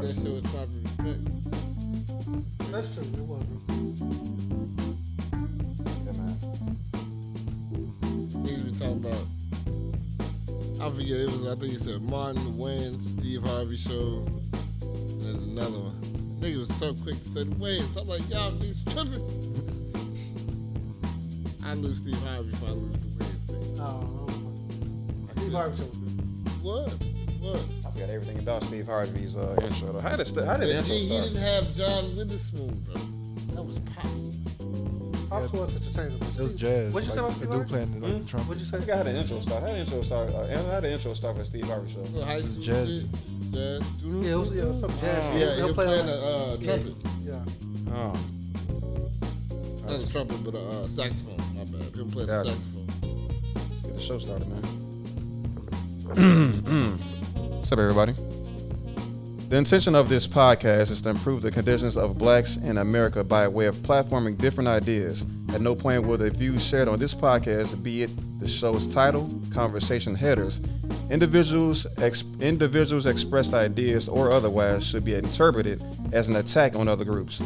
that shit was proper respect. That's true. It wasn't. Yeah, man. Niggas be talking about. I forget. It was. I think you said Martin Wayne, Steve Harvey show. And there's another one. Nigga was so quick to say the Wayans. I'm like, y'all niggas tripping. I lose Steve Harvey if I lose the Wayans thing. Oh, Steve Harvey show was good. Was. I forgot everything about Steve Harvey's intro. Though. How did the intro He start? didn't have John Witherspoon, bro. That was Pops. Pops was entertaining. It was jazz. What'd you say about the Steve dude Harvey? playing the trumpet. What'd you say? I forgot how the intro started. How the intro start for the Steve Harvey show? High school jazz. shit. Jazz. Yeah, it was some jazz. Yeah, He'll he play playing like- the trumpet. Yeah. Oh. Not a trumpet, but a saxophone. My bad. Him playing the Gotcha. saxophone. Get the show started, man. What's up, everybody? The intention of this podcast is to improve the conditions of blacks in America by way of platforming different ideas. At no point will the views shared on this podcast, be it the show's title, conversation headers, individuals expressed ideas, or otherwise, should be interpreted as an attack on other groups,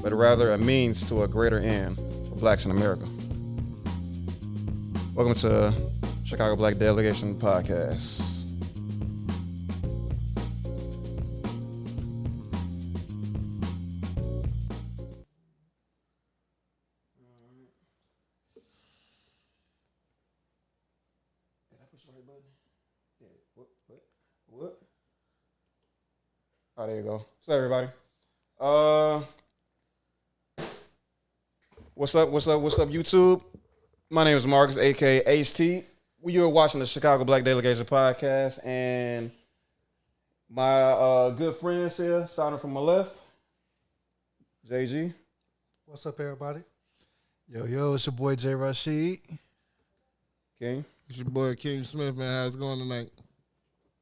but rather a means to a greater end for blacks in America. Welcome to Chicago Black Delegation podcast. What? Oh, there you go. What's up, everybody? What's up, YouTube? My name is Marcus, aka HT. You are watching the Chicago Black Delegation podcast, and my good friends here, starting from my left, JG. What's up, everybody? Yo, it's your boy J. Rashid. King. It's your boy King Smith, man. How's it going tonight?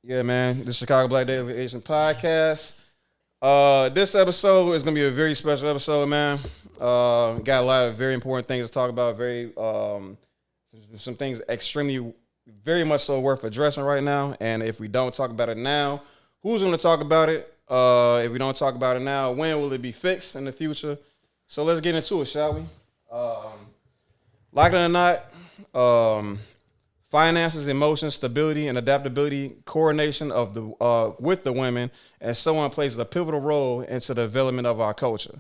Yeah, man. The Chicago Black Delegation podcast. This episode is gonna be a very special episode, man. Got a lot of very important things to talk about. Some things extremely, very much so worth addressing right now. And if we don't talk about it now, who's gonna talk about it? If we don't talk about it now, when will it be fixed in the future? So let's get into it, shall we? Like it or not, finances, emotions, stability, and adaptability, coordination of the with the women, and so on plays a pivotal role into the development of our culture.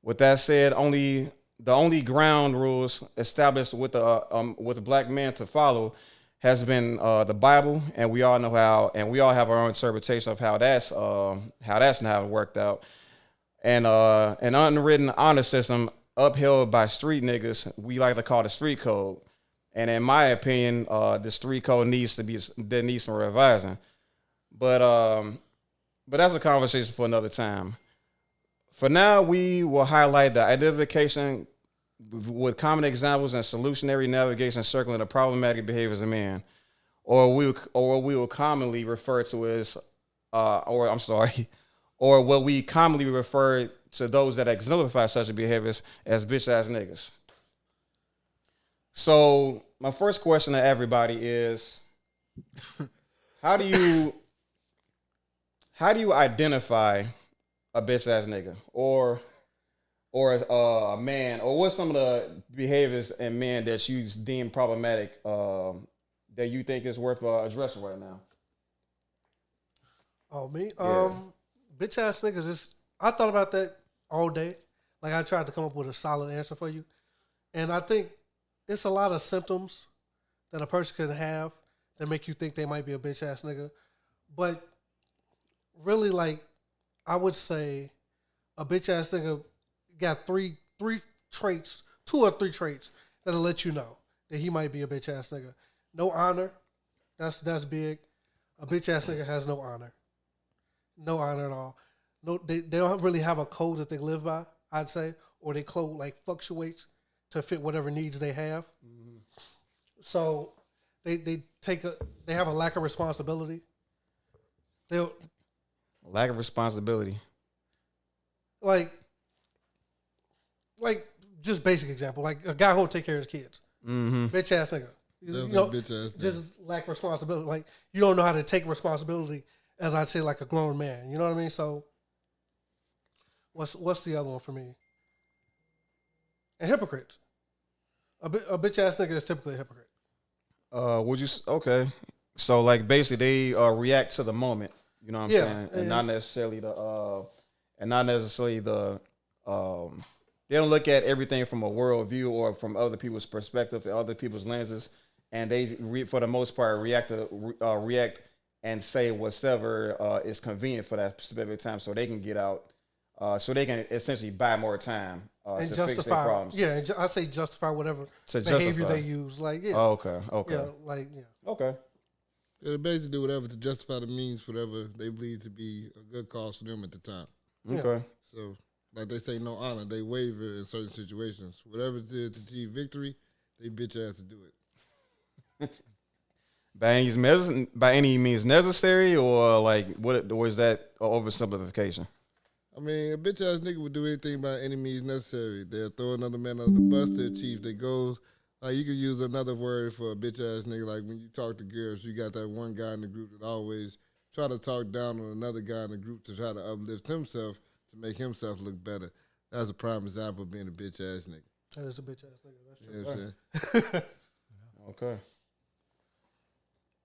With that said, the only ground rules established with the black man to follow has been the Bible, and we all know how, and we all have our own interpretation of how that's now worked out, and an unwritten honor system upheld by street niggas we like to call the street code. And in my opinion, the street code needs some revising. But that's a conversation for another time. For now, we will highlight the identification with common examples and solutionary navigation circling the problematic behaviors of men, or we will commonly refer to as, or what we commonly refer to those that exemplify such behaviors as bitch ass niggas. So my first question to everybody is, how do you identify a bitch ass nigga or a man, or what's some of the behaviors in men that you deem problematic that you think is worth addressing right now? Oh, me? Yeah. Bitch ass niggas is. I thought about that all day. Like, I tried to come up with a solid answer for you, and I think it's a lot of symptoms that a person can have that make you think they might be a bitch ass nigga. But really, like, I would say a bitch ass nigga got three traits, 2 or 3 traits that'll let you know that he might be a bitch ass nigga. No honor. That's big. A bitch ass nigga has no honor. No honor at all. No, they don't really have a code that they live by, I'd say, or their code like fluctuates to fit whatever needs they have. Mm-hmm. So they have a lack of responsibility. Lack of responsibility. Like just basic example, like a guy who'll take care of his kids. Mm-hmm. Bitch ass nigga. Bitch ass just lack responsibility. Like, you don't know how to take responsibility, as I'd say, like a grown man. You know what I mean? So What's the other one for me? And hypocrites. A bitch ass nigga is typically a hypocrite. Okay? So like basically they react to the moment. You know what I'm saying, and not necessarily the they don't look at everything from a world view or from other people's perspective, other people's lenses, and they for the most part react and say whatever is convenient for that specific time, so they can get out, so they can essentially buy more time and to justify, fix their problems. Yeah, and I say justify whatever behavior they use. Like, yeah. Oh, okay. Yeah, like, yeah. Okay. Yeah, they basically do whatever to justify the means for whatever they believe to be a good cause for them at the time. Okay. So, like they say, no honor. They waver in certain situations. Whatever it is to achieve victory, they bitch ass to do it. By any means necessary, or like what? Or is that an oversimplification? I mean, a bitch ass nigga would do anything by any means necessary. They'll throw another man under the bus to achieve their goals. Like, you could use another word for a bitch ass nigga. Like, when you talk to girls, you got that one guy in the group that always try to talk down on another guy in the group to try to uplift himself to make himself look better. That's a prime example of being a bitch ass nigga. That is a bitch ass nigga. That's true. You know what I'm saying? Okay.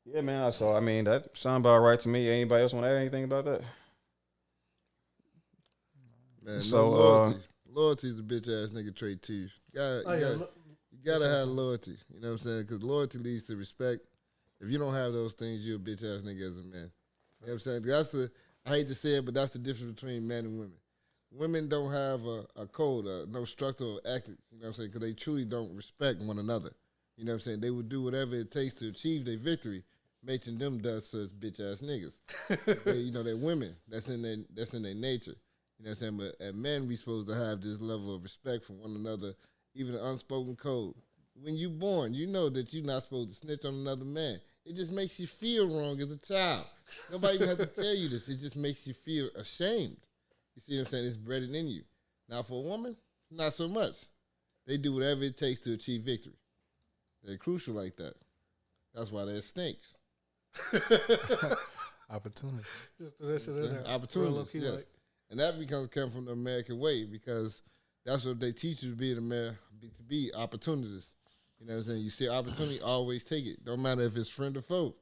Yeah, man. So I mean, that sounds about right to me. Anybody else want to add anything about that? Man, So, no loyalty. Loyalty is a bitch ass nigga trait too. You gotta have loyalty. You know what I'm saying? Because loyalty leads to respect. If you don't have those things, you're a bitch ass nigga as a man. You know what I'm saying? I hate to say it, but that's the difference between men and women. Women don't have a code, no structure of ethics. You know what I'm saying? Because they truly don't respect one another. You know what I'm saying? They would do whatever it takes to achieve their victory, making them thus such bitch ass niggas. They're women. That's in their nature. You know what I'm saying? But as men, we supposed to have this level of respect for one another, even an unspoken code. When you born, you know that you're not supposed to snitch on another man. It just makes you feel wrong as a child. Nobody even have to tell you this. It just makes you feel ashamed. You see what I'm saying? It's bred in you. Now for a woman, not so much. They do whatever it takes to achieve victory. They're crucial like that. That's why they're snakes. Opportunity. Just throw that shit in there. Opportunities, yes. Like. And that come from the American way, because that's what they teach you to be to be opportunists. You know what I'm saying? You see opportunity, always take it. Don't matter if it's friend or foe.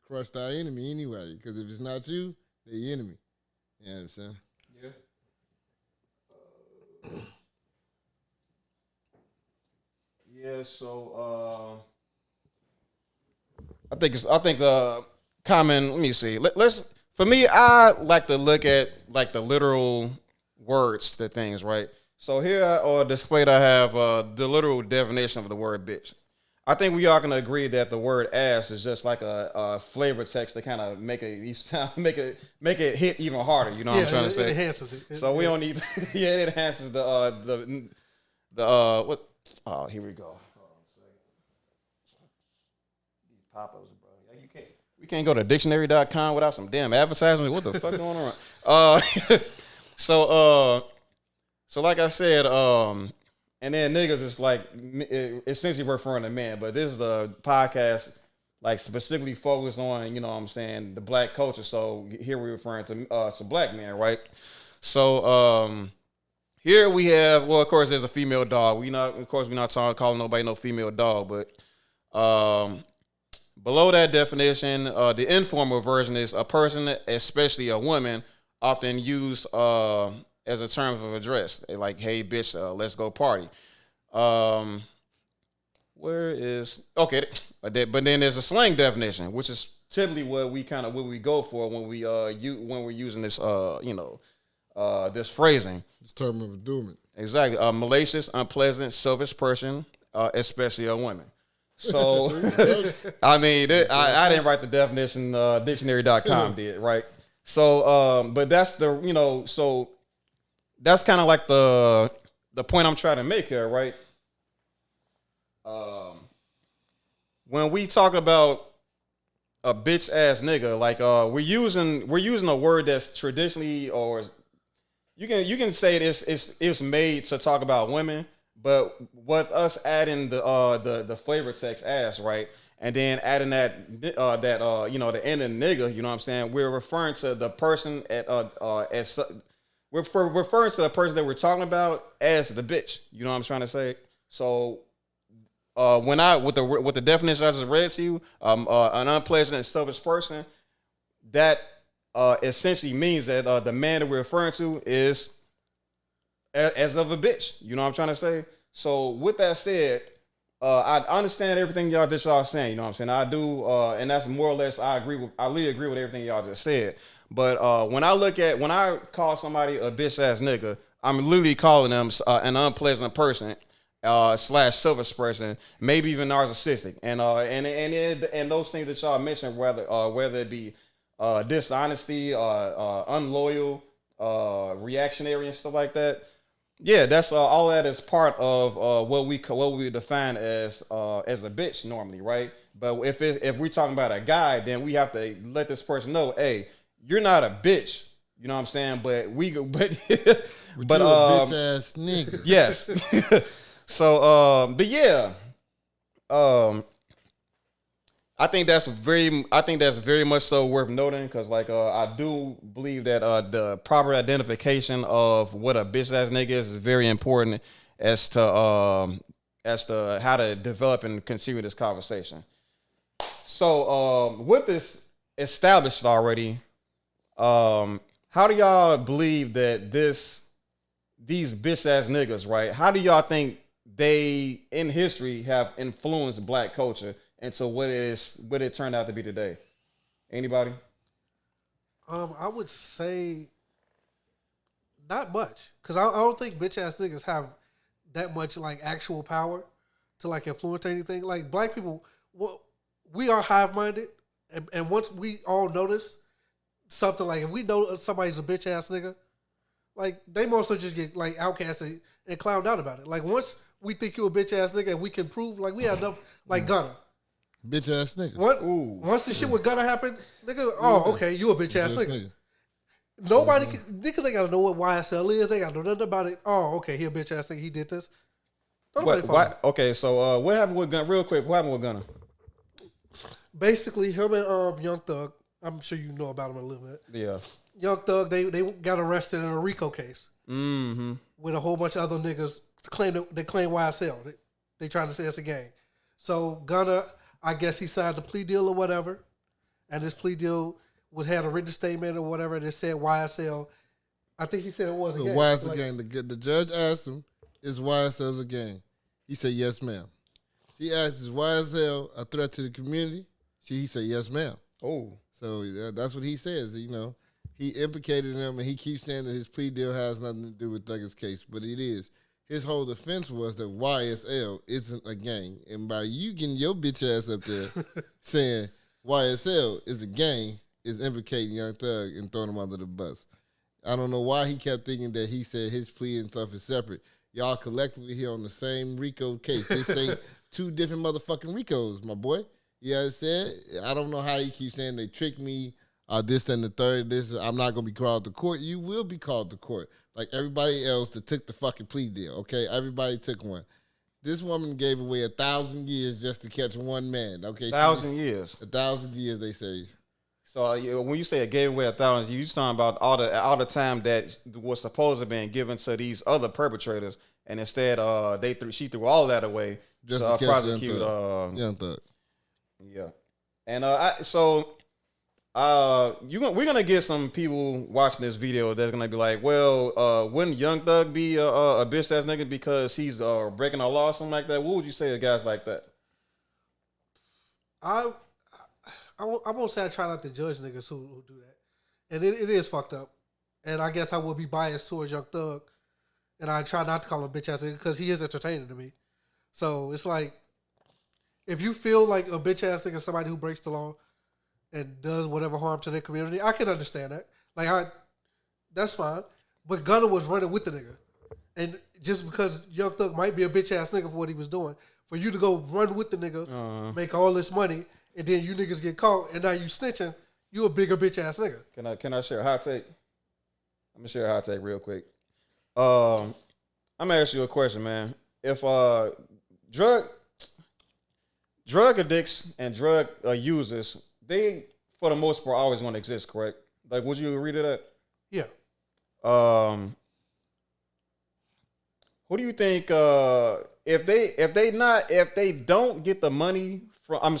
Crush thy enemy anyway, because if it's not you, they're your enemy. You know what I'm saying? Yeah. So I think the common. Let me see. Let's. For me, I like to look at like the literal words to things, right? So here or displayed, I have the literal definition of the word bitch. I think we all can agree that the word ass is just like a flavor text to kind of make it hit even harder. You know what I'm trying to say? It enhances it. So we don't need. Yeah, it enhances the what? Oh, here we go. Hold on a second. These pop-ups, bro. We can't go to dictionary.com without some damn advertisement. What the fuck going on? So like I said, and then niggas is like essentially referring to men, but this is a podcast like specifically focused on, you know what I'm saying, the black culture. So here we're referring to black men, right? So here we have, well, of course, there's a female dog. We're not calling nobody no female dog, but below that definition, the informal version is a person, especially a woman, often used as a term of address. They like, hey, bitch, let's go party. But then there's a slang definition, which is typically what we go for when we're using this, this phrasing. It's term of endearment. Exactly. Malicious, unpleasant, selfish person, especially a woman. So, I mean, I didn't write the definition, dictionary.com did, right? So, but that's so that's kind of like the point I'm trying to make here, right? When we talk about a bitch ass nigga, like we're using a word that's traditionally, or you can say it's made to talk about women. But with us adding the flavor text ass, right, and then adding the end of nigga, you know what I'm saying, we're referring to the person we're referring to the person that we're talking about as the bitch. You know what I'm trying to say? So when with the definition I just read to you, an unpleasant and selfish person, that essentially means that the man that we're referring to is as of a bitch. You know what I'm trying to say? So with that said, I understand everything y'all saying. You know what I'm saying? I do, and that's more or less I really agree with everything y'all just said. But when I call somebody a bitch ass nigga, I'm literally calling them an unpleasant person. / selfish person, maybe even narcissistic, and those things that y'all mentioned, whether it be dishonesty, unloyal, reactionary, and stuff like that. Yeah, that's all that is part of what we define as a bitch normally, right? But if we're talking about a guy, then we have to let this person know, hey, you're not a bitch. You know what I'm saying? But you a bitch ass nigga. Yes. So, but yeah, I think that's very much so worth noting because, like, I do believe that the proper identification of what a bitch ass nigga is very important as to how to develop and continue this conversation. So, with this established already, how do y'all believe that these bitch ass niggas, right? How do y'all think they in history have influenced black culture into what it turned out to be today? Anybody? I would say not much, because I don't think bitch ass niggas have that much like actual power to like influence anything. Like black people, we are hive minded, and once we all notice something, like if we know somebody's a bitch ass nigga, like they mostly just get like outcasted and clowned out about it. Like once we think you a bitch ass nigga and we can prove, like we have enough, like Gunna. Bitch ass nigga. Once the shit with Gunna happened, nigga, oh, okay, you a bitch ass nigga. Nobody, niggas ain't gotta know what YSL is. They gotta know nothing about it. Oh, okay, he a bitch ass nigga. He did this. Okay, so what happened with Gunna? Real quick, what happened with Gunna? Basically, him and Young Thug, I'm sure you know about him a little bit. Yeah. Young Thug, they got arrested in a RICO case. Mm-hmm. With a whole bunch of other niggas claim YSL. They trying to say it's a gang. So Gunna, I guess he signed a plea deal or whatever, and this plea deal had a written statement or whatever that said YSL. I think he said it was a gang. Why it's a gang? The judge asked him, "Is YSL a gang?" He said, "Yes, ma'am." She asked, "Is YSL a threat to the community?" He said, "Yes, ma'am." Oh, so that's what he says. You know, he implicated him, and he keeps saying that his plea deal has nothing to do with Thugger's case, but it is. His whole defense was that YSL isn't a gang. And by you getting your bitch ass up there saying YSL is a gang is implicating Young Thug and throwing him under the bus. I don't know why he kept thinking that he said his plea and stuff is separate. Y'all collectively here on the same RICO case. They say two different motherfucking RICOs, my boy. You understand? I don't know how he keeps saying they tricked me, this and the third. I'm not going to be called to court. You will be called to court. Like everybody else that took the fucking plea deal, okay? Everybody took one. This woman gave away 1,000 years just to catch one man, okay? 1,000 years. 1,000 years, they say. So when you say it gave away 1,000 years, you're talking about all the time that was supposed to be given to these other perpetrators, and instead she threw all that away just to catch prosecute Young Thug. Yeah, and we're gonna get some people watching this video that's gonna be like, well, wouldn't Young Thug be a bitch ass nigga because he's breaking a law or something like that? What would you say to guys like that? I won't say I try not to judge niggas who do that, and it is fucked up, and I guess I will be biased towards Young Thug, and I try not to call him a bitch ass nigga because he is entertaining to me. So it's like, if you feel like a bitch ass nigga is somebody who breaks the law and does whatever harm to their community, I can understand that. That's fine. But Gunna was running with the nigga. And just because Young Thug might be a bitch ass nigga for what he was doing, for you to go run with the nigga, make all this money, and then you niggas get caught, and now you snitching, you a bigger bitch ass nigga. Can I share a hot take? I'm gonna share a hot take real quick. I'm gonna ask you a question, man. If drug addicts and drug users, they, for the most part, always want to exist, correct? Like, would you agree to that? Yeah. Who do you think if they don't get the money from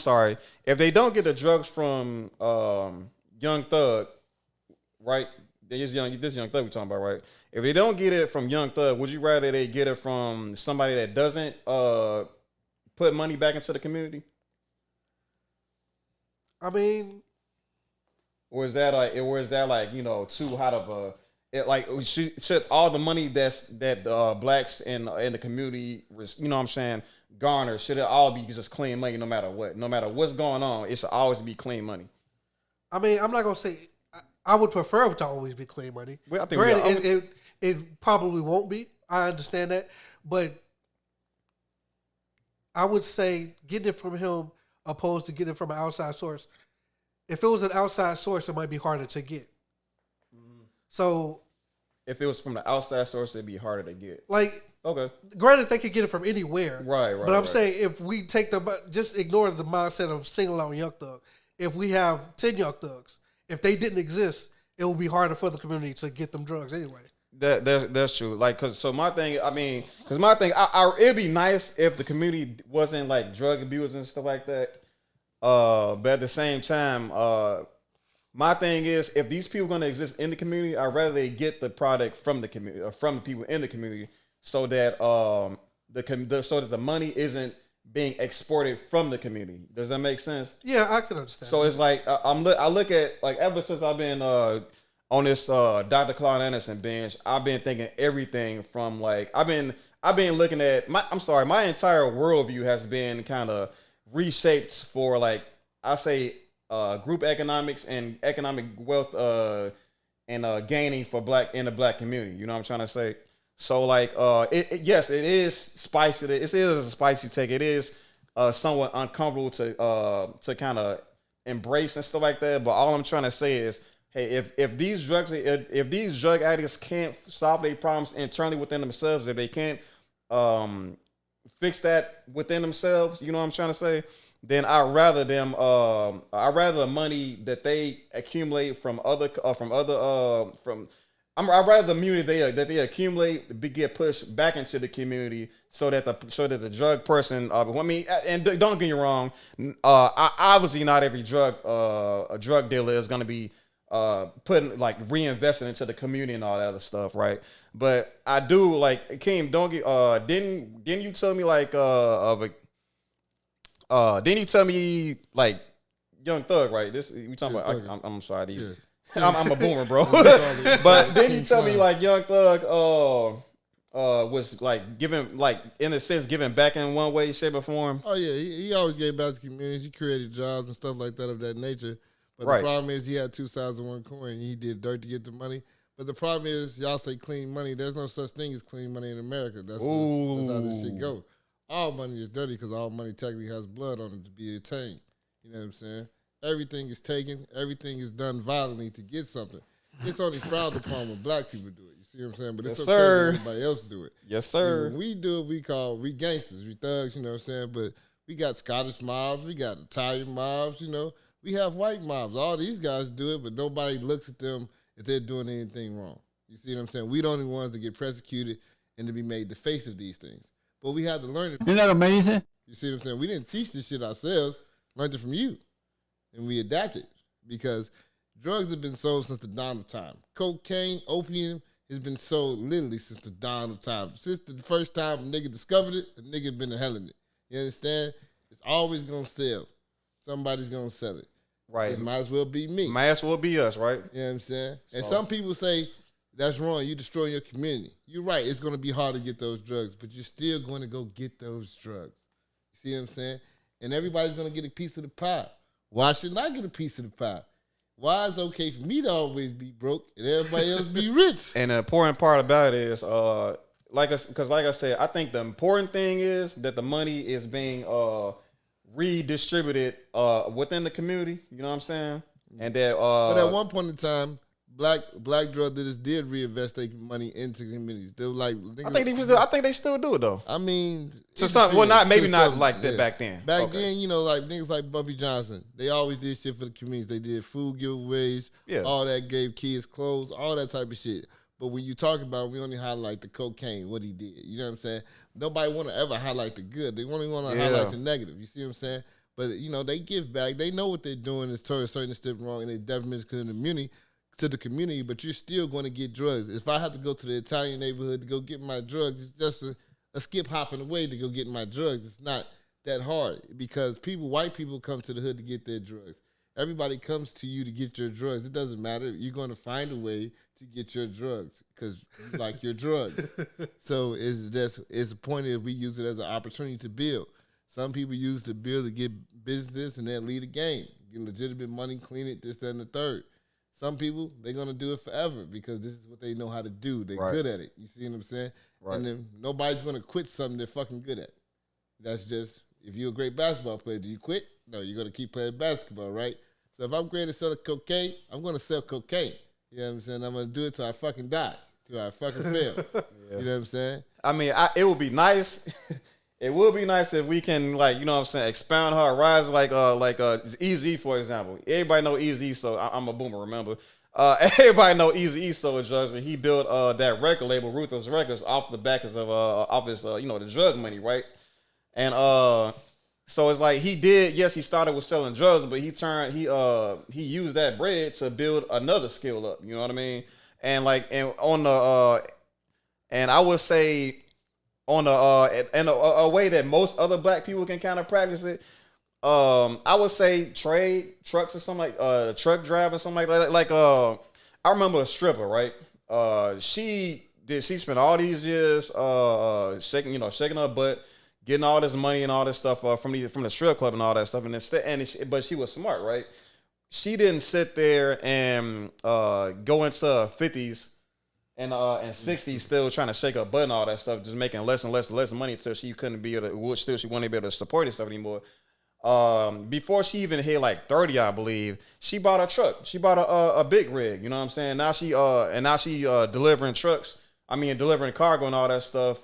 if they don't get the drugs from Young Thug, right? This Young Thug we talking about, right? If they don't get it from Young Thug, would you rather they get it from somebody that doesn't put money back into the community? I mean, or is that like too hot of a should all the money that blacks in the community garner, should it all be just clean money no matter what's going on? It should always be clean money. I mean, I'm not gonna say I would prefer it to always be clean money. Well, I think granted, it probably won't be. I understand that, but I would say getting it from him opposed to getting it from an outside source. If it was an outside source, it might be harder to get. So, if it was from the outside source, it'd be harder to get. Like, okay, granted, they could get it from anywhere, right. But I'm saying if we take just ignore the mindset of single out Young Thug. If we have 10 Young Thugs, if they didn't exist, it would be harder for the community to get them drugs anyway. That's true. Like, my thing, it'd be nice if the community wasn't like drug abusers and stuff like that. But at the same time, my thing is, if these people are going to exist in the community, I'd rather they get the product from the community, or from the people in the community, so that the money isn't being exported from the community. Does that make sense? Yeah, I can understand. So it's like I look at, like, ever since I've been on this Dr. Claude Anderson binge, I've been thinking everything from, like, I've been looking at my entire worldview has been kind of reshaped for, like, I say group economics and economic wealth and gaining for in the black community. You know what I'm trying to say? So, like, yes, it is spicy. It is a spicy take. It is somewhat uncomfortable to kind of embrace and stuff like that. But all I'm trying to say is, hey, if these drug addicts can't solve their problems internally within themselves, if they can't fix that within themselves, you know what I'm trying to say, then I'd rather the money that they accumulate I'd rather the money that they accumulate get pushed back into the community, so that the drug person. And don't get me wrong, obviously not every a drug dealer is going to be reinvesting into the community and all that other stuff, right? But I do, like, Keem, didn't you tell me, like, didn't you tell me, like, Young Thug, right? This we talking about. I'm sorry, these. Yeah. I'm a boomer, bro. But then you tell me, like, Young Thug was, like, giving, like, in a sense, giving back in one way, shape, or form. Oh yeah, he always gave back to communities. He created jobs and stuff like that of that nature. But the problem is, he had two sides of one coin. He did dirt to get the money. But the problem is, y'all say clean money. There's no such thing as clean money in America. That's how this shit go. All money is dirty because all money technically has blood on it to be attained. You know what I'm saying? Everything is taken. Everything is done violently to get something. It's only frowned upon when black people do it. You see what I'm saying? But it's okay when everybody else do it. Yes, sir. When we do it, we gangsters, we thugs, you know what I'm saying? But we got Scottish mobs, we got Italian mobs, you know. We have white mobs. All these guys do it, but nobody looks at them if they're doing anything wrong. You see what I'm saying? We the only ones that get persecuted and to be made the face of these things. But we had to learn it. Isn't that amazing? You see what I'm saying? We didn't teach this shit ourselves. Learned it from you. And we adapted, because drugs have been sold since the dawn of time. Cocaine, opium has been sold literally since the dawn of time. Since the first time a nigga discovered it, a nigga been helling it. You understand? It's always going to sell. Somebody's going to sell it. Right. It might as well be me. Might as well be us, right? You know what I'm saying? And some people say, that's wrong. You destroy your community. You're right. It's going to be hard to get those drugs, but you're still going to go get those drugs. You see what I'm saying? And everybody's going to get a piece of the pie. Why shouldn't I get a piece of the pie? Why is it okay for me to always be broke and everybody else be rich? And the important part about it is, like I said, I think the important thing is that the money is being redistributed within the community. You know what I'm saying? And that. But at one point in time, black drug dealers did reinvest their money into communities. They were like, I think they still do it though. I mean, to some, well, not like that back then. Back then, you know, like niggas like Bumpy Johnson, they always did shit for the communities. They did food giveaways, all that, gave kids clothes, all that type of shit. But when you talk about it, we only highlight the cocaine, what he did. You know what I'm saying? Nobody want to ever highlight the good. They only want to highlight the negative. You see what I'm saying? But, they give back. They know what they're doing is to a certain step wrong, and they definitely to the community, but you're still going to get drugs. If I have to go to the Italian neighborhood to go get my drugs, it's just a skip hopping away to go get my drugs. It's not that hard because white people come to the hood to get their drugs. Everybody comes to you to get your drugs. It doesn't matter. You're going to find a way to get your drugs because you like your drugs. So it's a point if we use it as an opportunity to build. Some people use the bill to get business and then lead a game, get legitimate money, clean it, this, that, and the third. Some people, they're going to do it forever because this is what they know how to do. They're good at it. You see what I'm saying? Right. And then nobody's going to quit something they're fucking good at. That's just, if you're a great basketball player, do you quit? No, you're going to keep playing basketball, right? So if I'm great at selling cocaine, I'm going to sell cocaine. You know what I'm saying? I'm going to do it till I fucking die, till I fucking fail. Yeah. You know what I'm saying? I mean, it would be nice. It would be nice if we can, like, you know what I'm saying, expound her horizon, like Eazy, for example. Everybody know Eazy, so I'm a boomer, remember? Everybody know Eazy sold drugs, and he built that record label, Ruthless Records, off the back of his, the drug money, right? And so it's like he started with selling drugs, but he used that bread to build another skill up, you know what I mean? And and I would say, on a way that most other black people can kind of practice it. I would say trade trucks or something like truck drive or something like that. Like I remember a stripper, right? She spent all these years shaking her butt, getting all this money and all this stuff from the strip club and all that stuff, but she was smart, right? She didn't sit there and go into 50s and 60s still trying to shake her butt and all that stuff, just making less and less money until she couldn't be able to, she wouldn't be able to support herself anymore. Before she even hit like 30, I believe, she bought a truck. She bought a big rig, you know what I'm saying? Now she delivering trucks. I mean, delivering cargo and all that stuff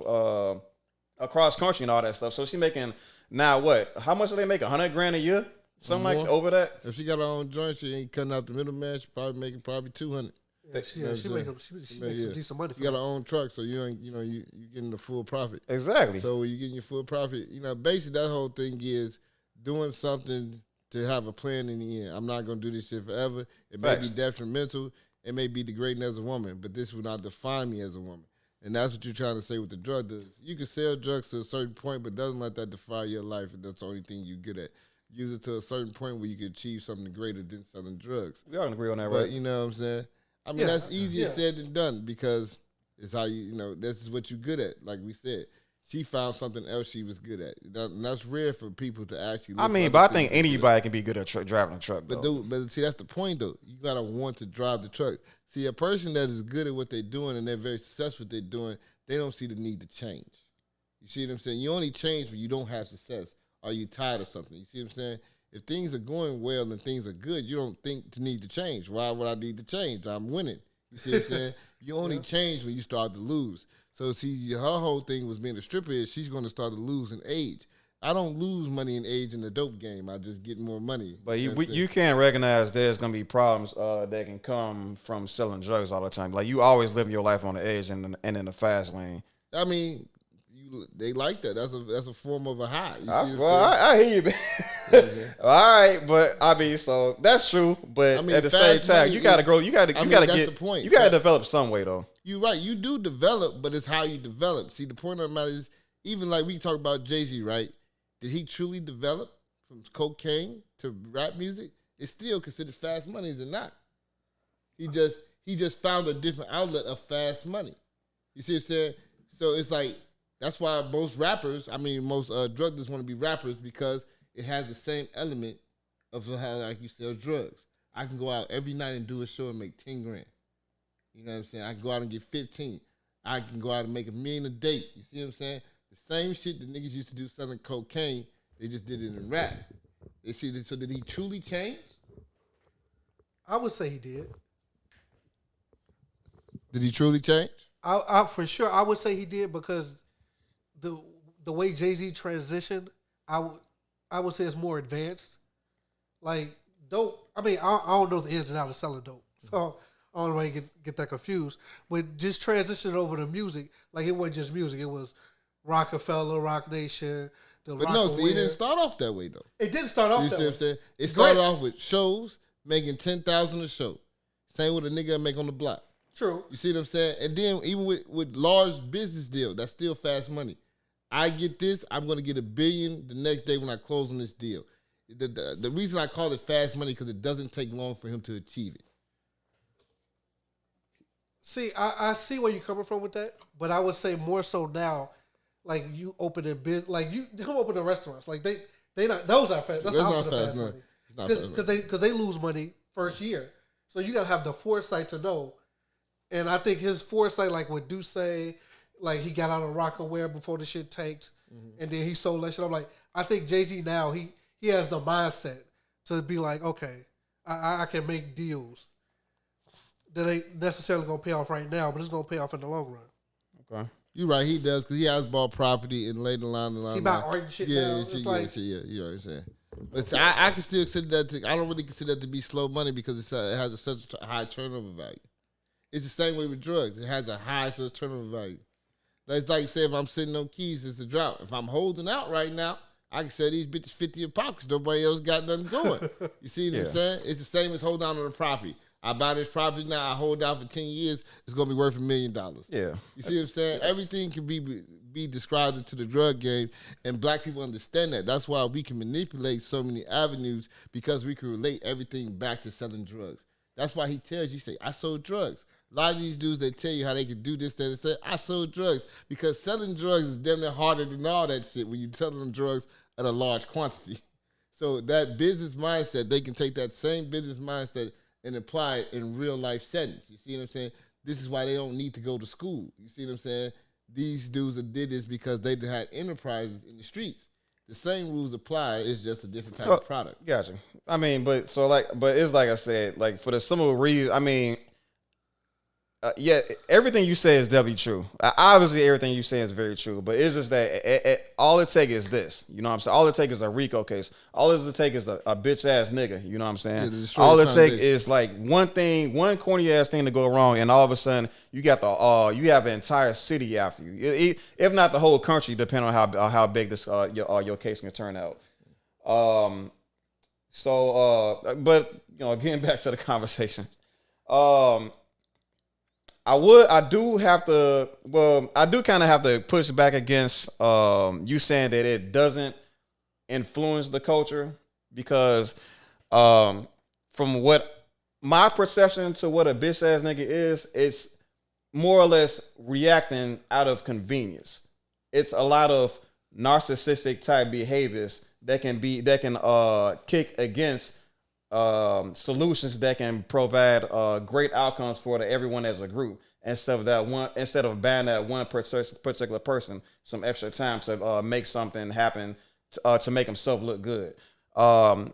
across country and all that stuff. So she making now what? How much do they make? $100,000 a year? Something like over that? If she got her own joint, she ain't cutting out the middleman. She probably making $200. Yeah, she makes some decent money. You got her own truck, so you ain't, you getting the full profit. Exactly. So when you getting your full profit, basically that whole thing is doing something to have a plan in the end. I'm not gonna do this shit forever. It may be detrimental. It may be degrading as a woman, but this will not define me as a woman. And that's what you're trying to say with the drug dealers. You can sell drugs to a certain point, but doesn't let that define your life, and that's the only thing you're good at. Use it to a certain point where you can achieve something greater than selling drugs. We all can agree on that, right? But you know what I'm saying? I mean, that's easier said than done because it's how this is what you're good at. Like we said, she found something else she was good at. And that's rare for people to actually. But I think anybody can be good at driving a truck. But see, that's the point though. You gotta want to drive the truck. See, a person that is good at what they're doing and they're very successful at what they're doing, they don't see the need to change. You see what I'm saying? You only change when you don't have success or you tired of something. You see what I'm saying? If things are going well and things are good, you don't think to need to change. Why would I need to change? I'm winning. You see what I'm saying? You only change when you start to lose. So see, her whole thing was being a stripper is she's going to start to lose in age. I don't lose money in age in the dope game. I just get more money. But you can't recognize there's going to be problems that can come from selling drugs all the time. Like you always live your life on the edge and in the fast lane. I mean, they like that. That's a form of a high. I hear you, man. All right, but I mean, so that's true. But at the same time, you got to grow. You got to get. The point. You got to develop some way, though. You're right. You do develop, but it's how you develop. See, the point of the matter is, even like we talk about Jay-Z, right? Did he truly develop from cocaine to rap music? It's still considered fast money, is it not? He just found a different outlet of fast money. You see what I'm saying? So it's like. That's why most drug dealers want to be rappers because it has the same element of how, like you sell drugs. I can go out every night and do a show and make $10,000. You know what I'm saying? I can go out and get 15. I can go out and make $1 million a day. You see what I'm saying? The same shit that niggas used to do selling cocaine, they just did it in rap. So did he truly change? I would say he did. Did he truly change? I for sure I would say he did because the way Jay-Z transitioned, I would say it's more advanced. Like dope. I mean, I don't know the ins and outs of selling dope, so I don't want to get that confused. But just transition over to music. Like, it wasn't just music. It was Rockefeller, Rock Nation, But no, see, it didn't start off that way, though. It didn't start off that way. You see what I'm saying? It started off with shows, making $10,000 a show. Same with a nigga make on the block. True. You see what I'm saying? And then even with large business deal, that's still fast money. I get this, I'm going to get $1 billion the next day when I close on this deal. The reason I call it fast money because it doesn't take long for him to achieve it. See, I see where you're coming from with that, but I would say more so now, like you open a business, like you come open a restaurants, like they not those are fast. That's the opposite of fast money. Because they lose money first year, so you gotta have the foresight to know. And I think his foresight, like with Duce, like he got out of Rockaware before the shit tanked, and then he sold that shit. I'm like, I think Jay-Z now he has the mindset to be like, okay, I can make deals that ain't necessarily gonna pay off right now, but it's gonna pay off in the long run. Okay, you're right. He does because he has bought property and laid the line. He bought art and shit. Yeah, now. You know what I'm saying. But I can still consider that. I don't really consider that to be slow money because it has such a high turnover value. It's the same way with drugs. It has a high such turnover value. That's like say if I'm sitting on keys, it's a drought. If I'm holding out right now, I can sell these bitches 50 a pop because nobody else got nothing going. You see what I'm saying? It's the same as holding on to the property. I buy this property now, I hold out for 10 years, it's going to be worth $1 million. Yeah. You see what I'm saying? Everything can be described into the drug game, and black people understand that. That's why we can manipulate so many avenues because we can relate everything back to selling drugs. That's why he tells you, say, I sold drugs. A lot of these dudes, they tell you how they can do this, that, and say, I sold drugs. Because selling drugs is damn near harder than all that shit when you're selling them drugs at a large quantity. So that business mindset, they can take that same business mindset and apply it in real life settings. You see what I'm saying? This is why they don't need to go to school. You see what I'm saying? These dudes that did this because they had enterprises in the streets. The same rules apply. It's just a different type of product. Gotcha. I mean, but it's like I said, like for the simple reason. I mean, yeah, everything you say is definitely true. Obviously, everything you say is very true. But it's just that all it takes is this. You know what I'm saying? All it takes is a RICO case. All it takes is a bitch ass nigga. You know what I'm saying? Yeah, all it takes is like one corny ass thing to go wrong, and all of a sudden you got you have an entire city after you, if not the whole country, depending on how big this your case can turn out. But you know, getting back to the conversation. I do kind of have to push back against you saying that it doesn't influence the culture because from what my perception to what a bitch ass nigga is, it's more or less reacting out of convenience. It's a lot of narcissistic type behaviors that can kick against solutions that can provide great outcomes for everyone as a group instead of banning that one particular person some extra time to make something happen to make himself look good. A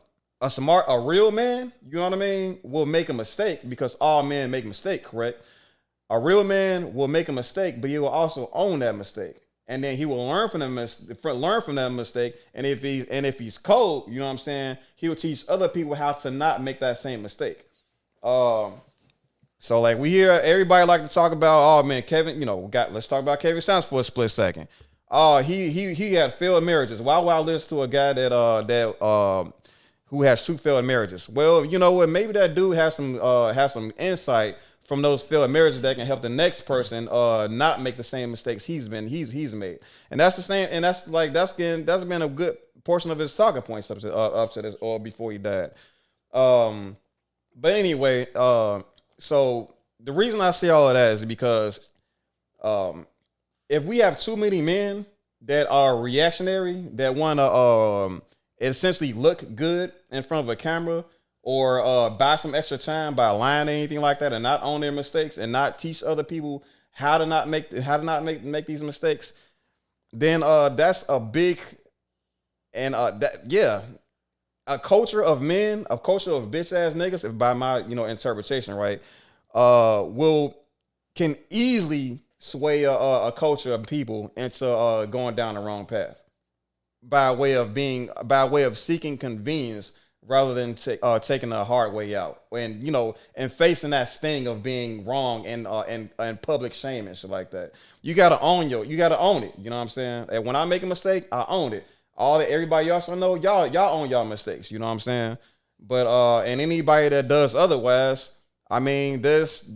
real man, you know what I mean, will make a mistake because all men make mistakes, correct? A real man will make a mistake, but he will also own that mistake. And then he will learn from that mistake. And if he's cold, you know what I'm saying, he will teach other people how to not make that same mistake. So like we hear everybody like to talk about, oh man, Kevin, you know, let's talk about Kevin Samuels for a split second. He had failed marriages. Why would I listen to a guy who has 2 failed marriages? Well, you know what? Maybe that dude has some insight from those failed marriages that can help the next person not make the same mistakes he's made. And that's the same. And that's been a good portion of his talking points up to this or before he died. But anyway, so the reason I say all of that is because if we have too many men that are reactionary, that want to essentially look good in front of a camera, or buy some extra time by lying or anything like that, and not own their mistakes, and not teach other people how to not make these mistakes, then that's a big a culture of men, a culture of bitch ass niggas, if by my interpretation, right, can easily sway a culture of people into going down the wrong path by way of seeking convenience rather than taking a hard way out, and and facing that sting of being wrong and public shame and shit like that. You gotta own it. You know what I'm saying? And when I make a mistake, I own it. Everybody else I know, y'all own y'all mistakes. You know what I'm saying? But and anybody that does otherwise, I mean, there's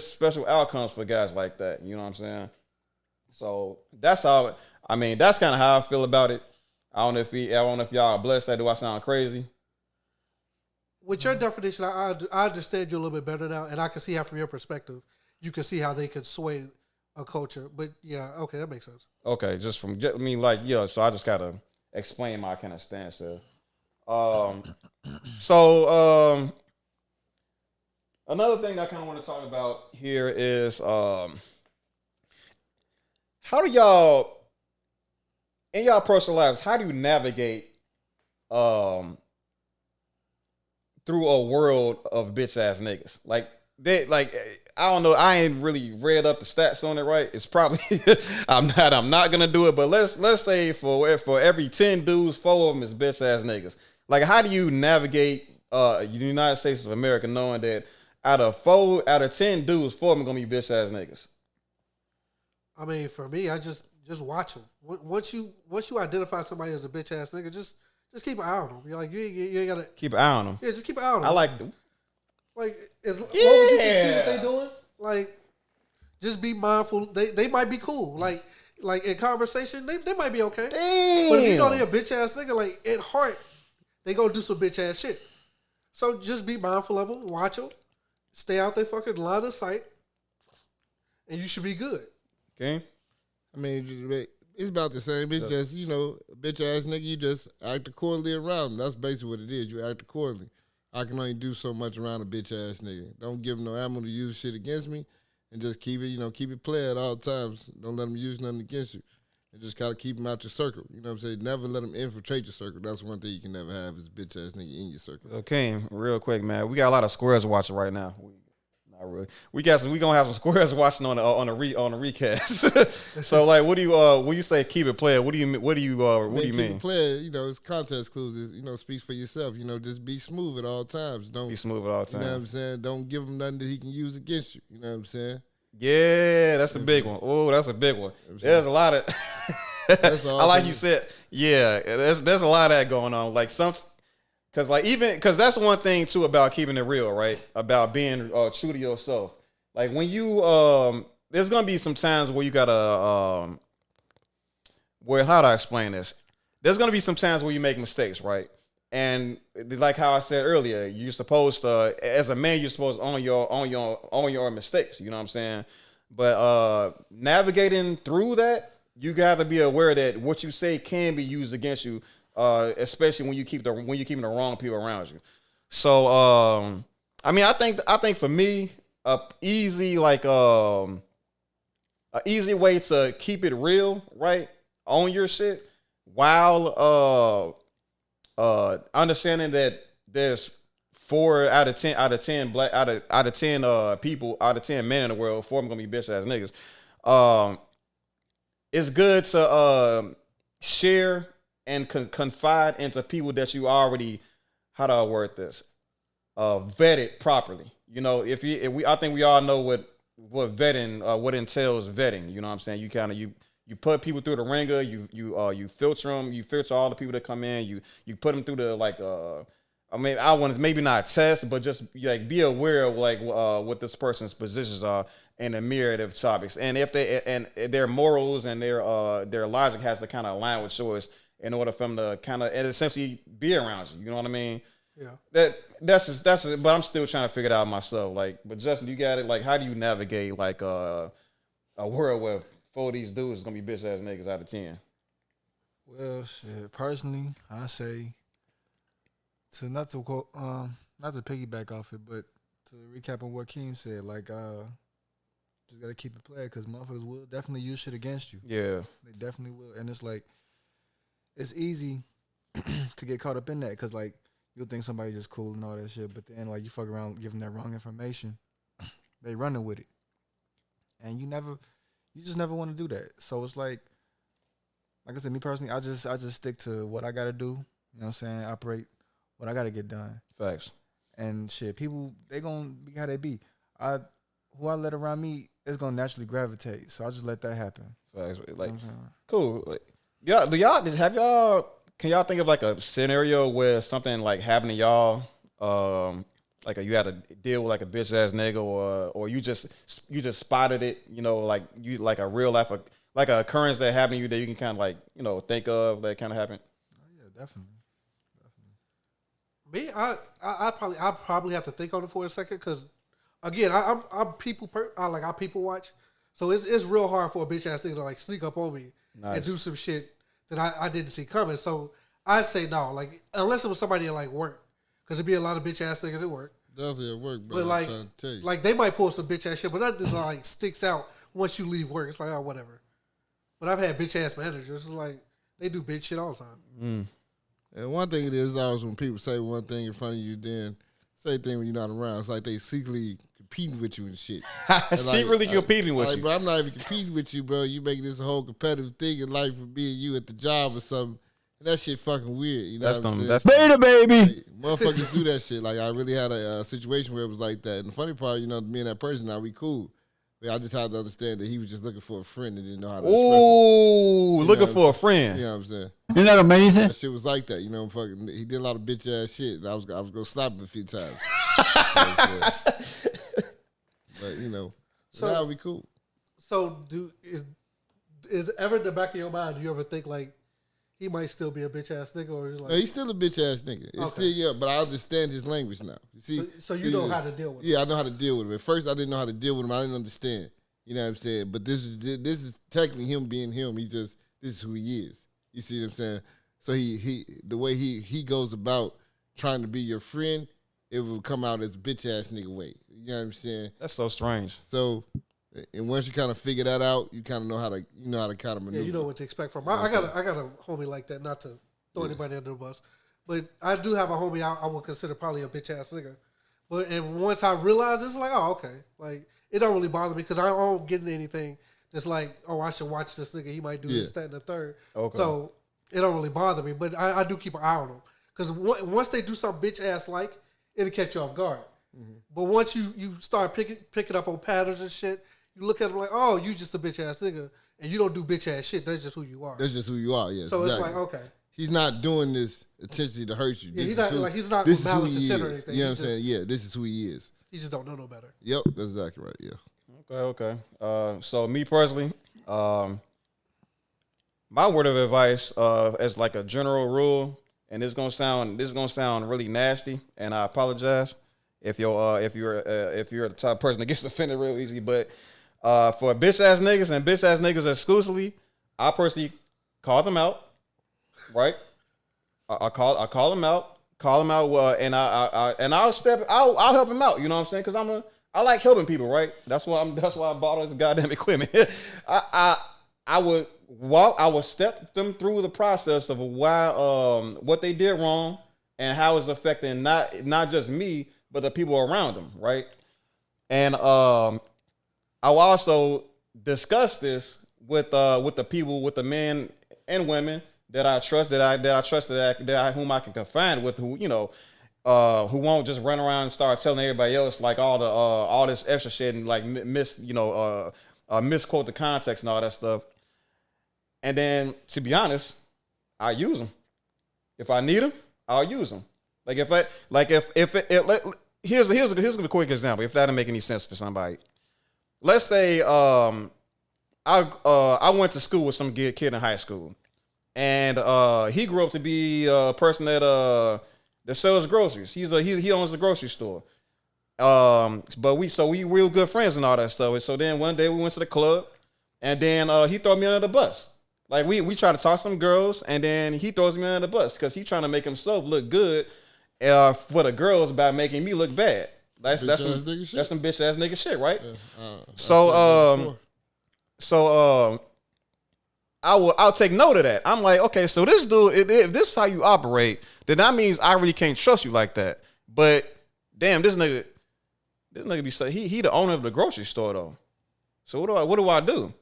special outcomes for guys like that. You know what I'm saying? So that's how. I mean, that's kind of how I feel about it. I don't know if y'all are blessed. Do I sound crazy? With your definition, I understand you a little bit better now, and I can see how, from your perspective, you can see how they could sway a culture. But yeah, okay, that makes sense. Okay, so I just gotta explain my kind of stance there. Another thing I kind of want to talk about here is how do y'all in y'all personal lives, how do you navigate through a world of bitch ass niggas? I don't know, I ain't really read up the stats on it, right? It's probably I'm not gonna do it, but let's say for every 10 dudes, 4 of them is bitch ass niggas. Like, how do you navigate the United States of America knowing that out of 10 dudes, 4 of them gonna be bitch ass niggas? I mean, for me, I just watch them. Once you identify somebody as a bitch ass nigga, just keep an eye on them. You're like, you ain't gotta keep an eye on them. Yeah, just keep an eye on them. I like them. Like, as long as you can see what they doing, like, just be mindful. They might be cool. Like in conversation, they might be okay. Damn. But if you know they a bitch ass nigga, like, at heart, they gonna do some bitch ass shit. So just be mindful of them, watch them, stay out their fucking line of sight, and you should be good. Okay. I mean, it's about the same. It's just, a bitch ass nigga, you just act accordingly around him. That's basically what it is. You act accordingly. I can only do so much around a bitch ass nigga. Don't give him no ammo to use shit against me, and just keep it play at all times. Don't let him use nothing against you. And just gotta keep him out your circle. You know what I'm saying? Never let him infiltrate your circle. That's one thing you can never have is a bitch ass nigga in your circle. Okay, real quick, man. We got a lot of squares watching right now. Not really. We gonna have some squares watching on the recast. So, like, what do you when you say keep it player? What do you mean? Keep it player, it's context clues. Speaks for yourself. Just be smooth at all times. Don't be smooth at all times. You know what I'm saying? Don't give him nothing that he can use against you. You know what I'm saying? Yeah, that's a big one. Oh, that's a big one. There's a lot of. I like you said. Yeah, there's a lot of that going on. Like because that's one thing too about keeping it real, right? About being true to yourself. Like when you there's gonna be some times where you gotta how do I explain this? There's gonna be some times where you make mistakes, right? And like how I said earlier, you're supposed to, as a man, you're supposed to own your mistakes. You know what I'm saying? But navigating through that, you got to be aware that what you say can be used against you. Especially when you keeping the wrong people around you. So I mean, I think for me, a easy way to keep it real, right? Own your shit while understanding that there's 4 out of 10 black out of 10 people out of 10 men in the world, 4 of them gonna be bitch ass niggas. It's good to share and confide into people that you already, how do I word this? Vetted properly. I think we all know what vetting, what entails vetting. You know what I'm saying? You put people through the ringer. You filter them. You filter all the people that come in. You put them through the I want to maybe not test, but just be aware of what this person's positions are in a myriad of topics, and if their morals and their logic has to kind of align with yours in order for them to kind of essentially be around you. You know what I mean? Yeah. That's just, but I'm still trying to figure it out myself. But Justin, you got it. Like, how do you navigate a world where 4 of these dudes is gonna be bitch ass niggas out of 10? Well, shit. Personally, I say not to piggyback off it, but to recap on what Keem said, just gotta keep it playing because motherfuckers will definitely use shit against you. Yeah, they definitely will, and it's easy to get caught up in that because you'll think somebody's just cool and all that shit, but then you fuck around giving that wrong information, they running with it, and you just never want to do that. So it's like I said, me personally, I just stick to what I gotta do. You know what I'm saying? Operate what I gotta get done. Facts. And shit, people they gonna be how they be. Who I let around me is gonna naturally gravitate. So I just let that happen. Facts. Like, You know what I'm saying? cool. Like, y'all can y'all think of like a scenario where something like happened to y'all? Like you had to deal with like a bitch ass nigga, or you just spotted it, you know, like you like a real life, like a occurrence that happened to you that you can kind of like, you know, think of that kind of happened. Oh, yeah, definitely. Me, I probably have to think on it for a second because, again, I'm people. I people watch, so it's real hard for a bitch ass nigga to like sneak up on me and do some shit that I didn't see coming. So I'd say no, like unless it was somebody at like work, because there'd be a lot of bitch ass niggas at work. Definitely at work, bro. But like, I'm trying to tell you. like they might pull some bitch ass shit, but nothing like sticks out once you leave work. It's like, oh, whatever. But I've had bitch ass managers. It's like they do bitch shit all the time. And one thing it is always when people say one thing in front of you, then same thing when you're not around. It's like they secretly competing with you and shit. Secretly competing with you. Bro, I'm not even competing with you, bro. You making this a whole competitive thing in life for me and you at the job or something. And that shit fucking weird. You know what I'm saying? That's beta, baby. Like, motherfuckers do that shit. Like I really had a situation where it was like that. And the funny part, you know, me and that person, now we cool. But I just had to understand that he was just looking for a friend and didn't know how to express it. Ooh, looking for a friend. You know what I'm saying? Isn't that amazing? That shit was like that, you know. Fucking, he did a lot of bitch ass shit. And I was gonna slap him a few times. But you know, so now we cool. So is ever in the back of your mind? Do you ever think like he might still be a bitch ass nigga, or is it like No, he's still a bitch ass nigga. It's still but I understand his language now. You see, so you know how to deal with him. Yeah, I know how to deal with him. At first, I didn't know how to deal with him. I didn't understand. You know what I'm saying? But this is technically him being him. This is who he is. You see what I'm saying? So he the way he goes about trying to be your friend, it will come out as bitch ass nigga way. You know what I'm saying? That's so strange. So, and once you kind of figure that out, you kind of know how to kind of maneuver. Yeah, you know what to expect from him. I got a homie like that. Not to throw anybody under the bus, but I do have a homie I would consider probably a bitch ass nigga. And once I realized it's like, oh, okay, like it don't really bother me because I don't get into anything that's like, oh, I should watch this nigga. He might do this, that, and the third. Okay. So it don't really bother me, but I do keep an eye on him because once they do something bitch ass like, it'll catch you off guard. Mm-hmm. But once you start picking up on patterns and shit, you look at him like, oh, you just a bitch ass nigga, and you don't do bitch ass shit. That's just who you are. That's just who you are. Yes. So exactly. It's like, okay, he's not doing this intentionally to hurt you. Yeah, he's not this with malice intent or anything. You know what I'm saying? Yeah, this is who he is. He just don't know no better. Yep, that's exactly right. Yeah. Okay. So me personally, my word of advice, as like a general rule, and this is gonna sound really nasty, and I apologize if you're the type of person that gets offended real easy, but for bitch ass niggas exclusively, I personally call them out, right? I call them out, and I'll help him out. You know what I'm saying? Because I like helping people, right? That's why I bought all this goddamn equipment. I would step them through the process of why what they did wrong and how it's affecting not just me but the people around them, right? And I'll also discuss this with the people, with the men and women that I trust, whom I can confide with, who who won't just run around and start telling everybody else like all this extra shit and like misquote the context and all that stuff. And then, to be honest, I use them. If I need them, I'll use them. Here's a quick example. If that doesn't make any sense for somebody, let's say I went to school with some kid in high school, and he grew up to be a person that sells groceries. He owns a grocery store. But we real good friends and all that stuff. And so then one day we went to the club, and then he threw me under the bus. Like we try to talk to some girls, and then he throws me under the bus because he's trying to make himself look good for the girls by making me look bad. That's some bitch ass nigga shit, right? I'll take note of that. I'm like, okay, so this dude, if this is how you operate, then that means I really can't trust you like that. But damn, this nigga be saying he the owner of the grocery store though. So what do I do?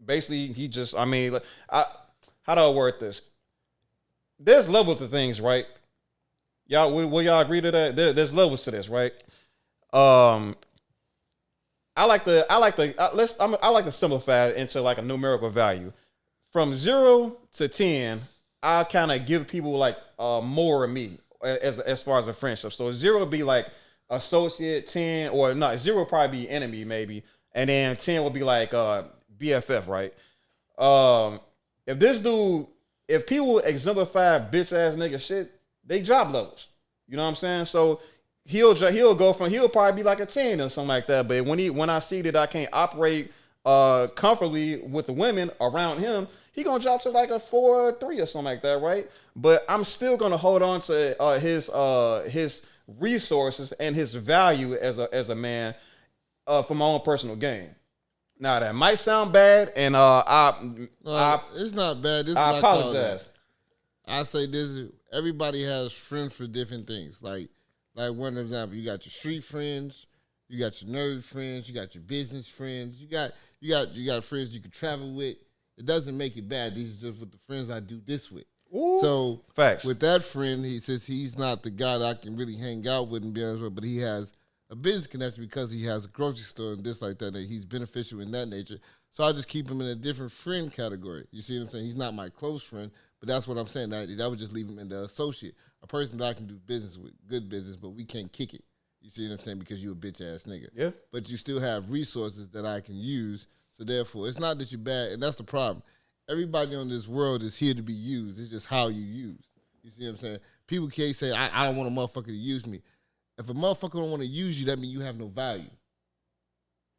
Basically, how do I word this? there's levels to things, right? Y'all, will y'all agree to that? There's levels to this, right? I like to simplify it into like a numerical value. From 0 to 10, I kind of give people like more of me as far as a friendship. So 0 would be like associate, 10 or not 0 would probably be enemy maybe, and then 10 would be like BFF, right? If this dude, if people exemplify bitch ass nigga shit, they drop levels. You know what I'm saying? So he'll probably be like a 10 or something like that. But when I see that I can't operate comfortably with the women around him, he gonna drop to like a 4 or 3 or something like that, right? But I'm still gonna hold on to his resources and his value as a man for my own personal gain. Now that might sound bad, and it's not bad. This I apologize. I say this: everybody has friends for different things. Like one example, you got your street friends, you got your nerd friends, you got your business friends, you got friends you can travel with. It doesn't make it bad. These are just with the friends I do this with. Ooh, so facts. With that friend, he says he's not the guy that I can really hang out with and be honest with, but he has a business connection because he has a grocery store and this like that, and he's beneficial in that nature. So I just keep him in a different friend category. You see what I'm saying? He's not my close friend, but that's what I'm saying. That would just leave him in the associate, a person that I can do business with, good business, but we can't kick it. You see what I'm saying? Because you a bitch ass nigga. Yeah. But you still have resources that I can use. So therefore, it's not that you're bad, and that's the problem. Everybody on this world is here to be used. It's just how you use. You see what I'm saying? People can't say, I don't want a motherfucker to use me. If a motherfucker don't want to use you, that means you have no value.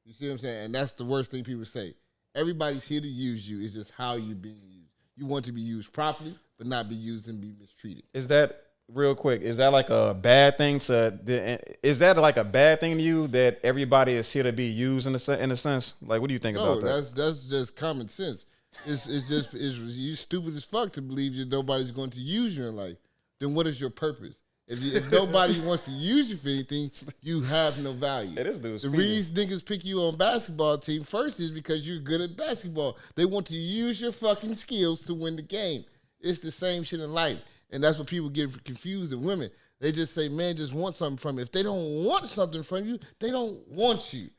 You see what I'm saying? And that's the worst thing people say. Everybody's here to use you. It's just how you being used. You want to be used properly, but not be used and be mistreated. Is that real quick? Is that like a bad thing Is that like a bad thing to you that everybody is here to be used in a sense? Like, what do you think about that? No, that's just common sense. It's you stupid as fuck to believe that nobody's going to use you in life. Then what is your purpose? If nobody wants to use you for anything, you have no value. It is dude. The reason niggas pick you on basketball team first is because you're good at basketball. They want to use your fucking skills to win the game. It's the same shit in life. And that's what people get confused in women. They just say, man, just want something from you. If they don't want something from you, they don't want you.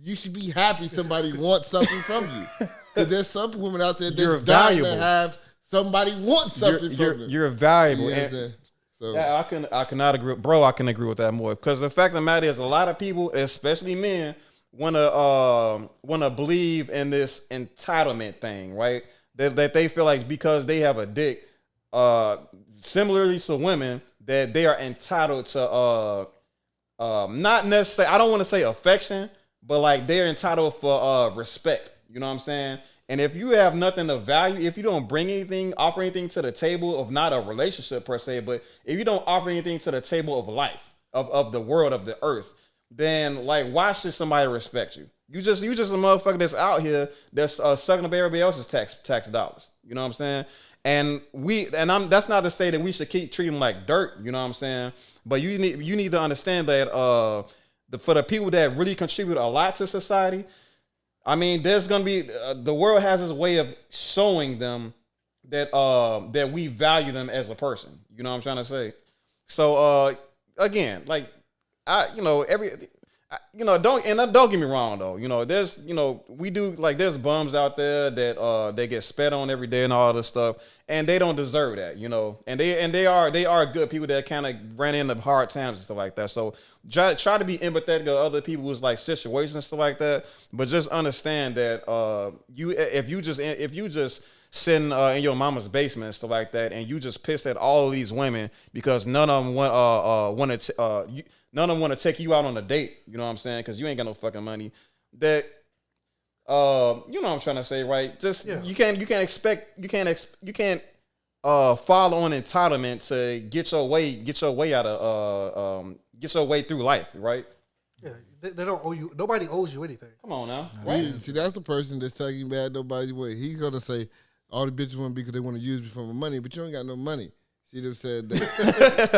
You should be happy somebody wants something from you. Because there's some women out there that's dying to have somebody want something from them. You're valuable. You know what I'm saying? So, yeah, I cannot agree, bro. I can agree with that more because the fact of the matter is, a lot of people, especially men, wanna believe in this entitlement thing, right? That they feel like because they have a dick, similarly to women, that they are entitled to not necessarily. I don't want to say affection, but like they're entitled for respect. You know what I'm saying? And if you have nothing of value, if you don't bring anything, offer anything to the table of not a relationship per se, but if you don't offer anything to the table of life, of the world, of the earth, then like why should somebody respect you? You just a motherfucker that's out here that's sucking up everybody else's tax dollars. You know what I'm saying? And that's not to say that we should keep treating them like dirt. You know what I'm saying? But you need to understand that for the people that really contribute a lot to society. I mean, there's gonna be the world has its way of showing them that we value them as a person. You know what I'm trying to say? So again, like don't get me wrong though. There's we do like there's bums out there that they get spat on every day and all this stuff, and they don't deserve that. And they are good people that kind of ran into hard times and stuff like that. So try to be empathetic to other people's like situations and stuff like that, but just understand that if you just sitting in your mama's basement and stuff like that, and you just pissed at all of these women because none of them want to take you out on a date. You know what I'm saying? Because you ain't got no fucking money. That you know what I'm trying to say, right? Just you can't follow on entitlement to get your way through life, right? Yeah, they don't owe you. Nobody owes you anything. Come on now, right? Yeah, see, that's the person that's talking bad nobody's way. He's gonna say all the bitches want to be because they want to use me for my money, but you ain't got no money. See what I'm saying?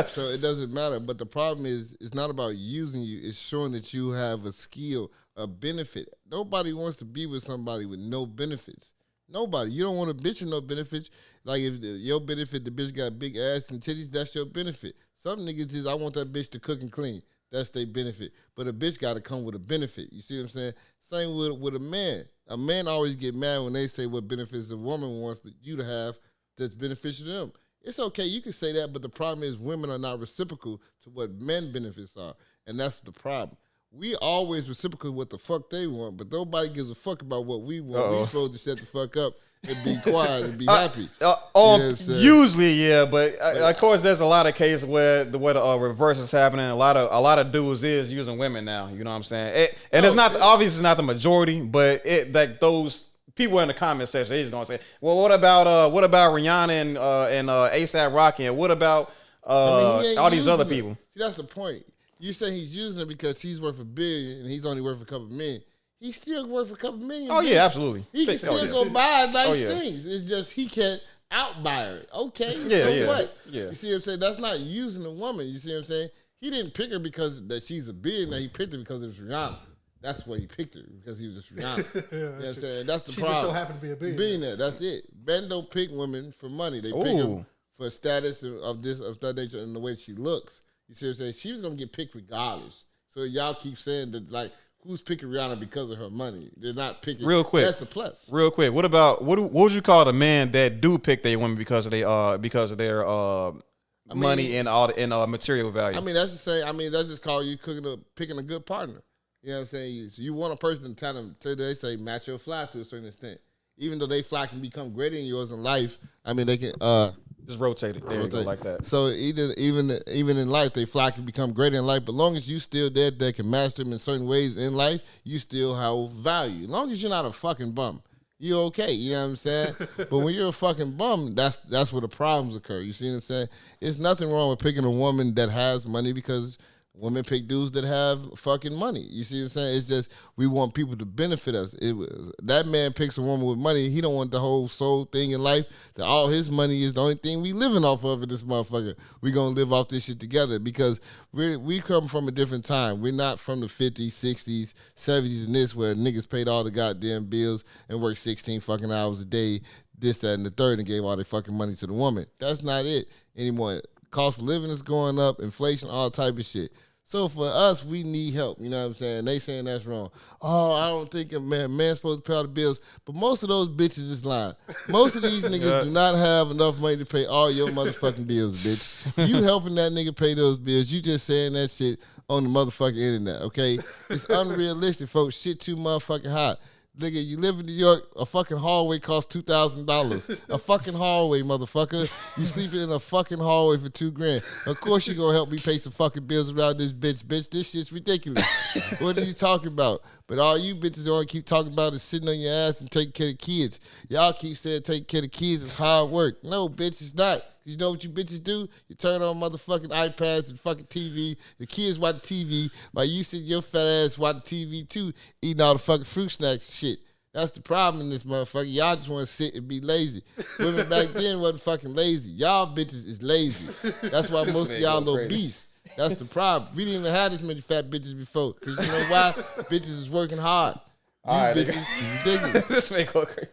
So it doesn't matter. But the problem is, it's not about using you. It's showing that you have a skill, a benefit. Nobody wants to be with somebody with no benefits. Nobody. You don't want a bitch with no benefits. Like if your benefit, the bitch got big ass and titties, that's your benefit. Some niggas is I want that bitch to cook and clean. That's their benefit. But a bitch got to come with a benefit. You see what I'm saying? Same with a man. A man always get mad when they say what benefits a woman wants you to have that's beneficial to them. It's okay, you can say that, but the problem is women are not reciprocal to what men benefits are. And that's the problem. We always reciprocal what the fuck they want, but nobody gives a fuck about what we want. We supposed to shut the fuck up and be quiet and be happy. Usually, yeah, but of course, there's a lot of cases where the reverse is happening. A lot of dudes is using women now. You know what I'm saying? It's not obviously it's not the majority, but like those people in the comment section, he's gonna say, well, what about Rihanna and ASAP Rocky, and what about all these other people? See, that's the point. You say he's using it because he's worth $1 billion and he's only worth a couple million. He's still worth a couple million. Oh, yeah, absolutely. He can still go buy nice things. It's just he can't outbuy her. Okay, so what? Yeah. You see what I'm saying? That's not using a woman. You see what I'm saying? He didn't pick her because that she's a billionaire. He picked her because it was Rihanna. That's why he picked her, because he was just Rihanna. You know what I'm saying? That's the problem. She just so happened to be a billionaire. That's it. Men don't pick women for money. They pick them for status of that nature and the way she looks. You see what I'm saying? She was going to get picked regardless. So y'all keep saying that, like, who's picking Rihanna because of her money? They're not picking. Real quick. That's a plus. Real quick. What would you call the men that do pick their women because of their money and all material value? I mean, that's the same. I mean, that's just called you picking a good partner. You know what I'm saying? So you want a person to they say match your fly to a certain extent. Even though they fly can become greater than yours in life, I mean, they can just rotate it. There you go, like that. So even in life, they fly can become greater in life. But long as you still there that can master them in certain ways in life, you still have value. As long as you're not a fucking bum, you're okay. You know what I'm saying? But when you're a fucking bum, that's where the problems occur. You see what I'm saying? It's nothing wrong with picking a woman that has money, because women pick dudes that have fucking money. You see what I'm saying? It's just we want people to benefit us. That man picks a woman with money. He don't want the whole soul thing in life, that all his money is the only thing we living off of in this motherfucker. We gonna live off this shit together, because we come from a different time. We're not from the 50s, 60s, 70s, and this, where niggas paid all the goddamn bills and worked 16 fucking hours a day, this, that, and the third, and gave all their fucking money to the woman. That's not it anymore. Cost of living is going up, inflation, all type of shit. So for us, we need help. You know what I'm saying? They saying that's wrong. Oh, I don't think a man's supposed to pay all the bills. But most of those bitches is lying. Most of these niggas do not have enough money to pay all your motherfucking bills, bitch. You helping that nigga pay those bills. You just saying that shit on the motherfucking internet, okay? It's unrealistic, folks. Shit too motherfucking hot. Nigga, you live in New York, a fucking hallway costs $2,000. A fucking hallway, motherfucker. You sleeping in a fucking hallway for $2,000. Of course you gonna help me pay some fucking bills around this bitch. Bitch, this shit's ridiculous. What are you talking about? But all you bitches only keep talking about is sitting on your ass and taking care of kids. Y'all keep saying taking care of kids is hard work. No, bitch, it's not. You know what you bitches do? You turn on motherfucking iPads and fucking TV. The kids watch TV while you sit your fat ass watching TV too, eating all the fucking fruit snacks and shit. That's the problem in this motherfucker. Y'all just want to sit and be lazy. Women back then wasn't fucking lazy. Y'all bitches is lazy. That's why most of y'all little beasts. That's the problem. We didn't even have this many fat bitches before. Cause you know why? Bitches is working hard. All right, bitches is ridiculous. This may go crazy.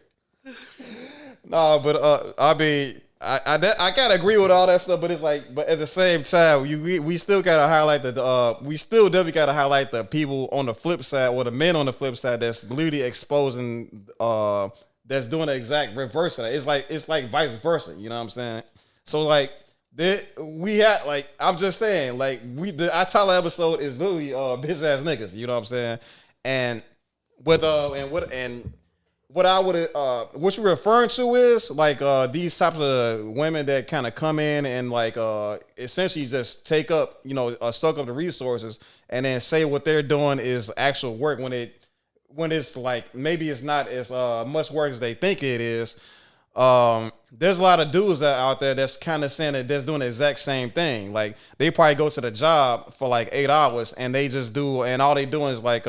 No, but I mean, I gotta agree with all that stuff, but it's like, but at the same time, we still gotta highlight we still definitely gotta highlight the people on the flip side, or the men on the flip side, that's literally exposing, that's doing the exact reverse of that. It's like vice versa. You know what I'm saying? So like, we had, like, I'm just saying, like, our title episode is literally bitch ass niggas. You know what I'm saying? And what I would what you're referring to is like these types of women that kind of come in and like essentially just take up, suck up the resources, and then say what they're doing is actual work when it's like maybe it's not as much work as they think it is. There's a lot of dudes out there that's kind of saying that they're doing the exact same thing. Like they probably go to the job for like 8 hours and they just do, and all they doing is like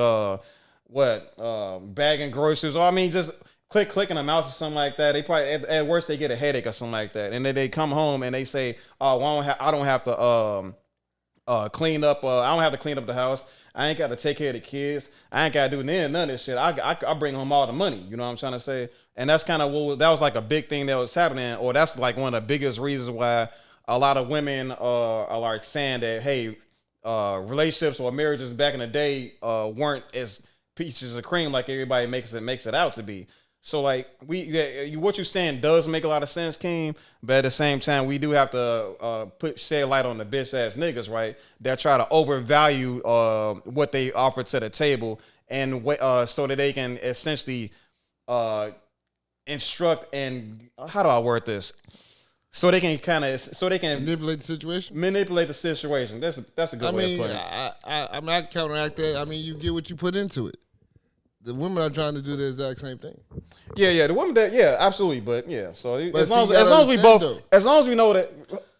bagging groceries, or I mean just clicking a mouse or something like that. They probably at worst they get a headache or something like that, and then they come home and they say, "Oh, well, I don't have to clean up. I don't have to clean up the house. I ain't got to take care of the kids. I ain't got to do none of this shit. I bring home all the money. You know what I'm trying to say? And that's kind of that was like a big thing that was happening, or that's like one of the biggest reasons why a lot of women are like saying that, hey, relationships or marriages back in the day weren't as peaches of cream like everybody makes it out to be. So like what you're saying does make a lot of sense, King. But at the same time, we do have to shed light on the bitch ass niggas, right? That try to overvalue what they offer to the table, and so that they can essentially instruct and how do I word this? So they can manipulate the situation. That's a good way to put it. I counteract that. I mean, you get what you put into it. The women are trying to do the exact same thing. Yeah, the women absolutely. But yeah, so as long as we know that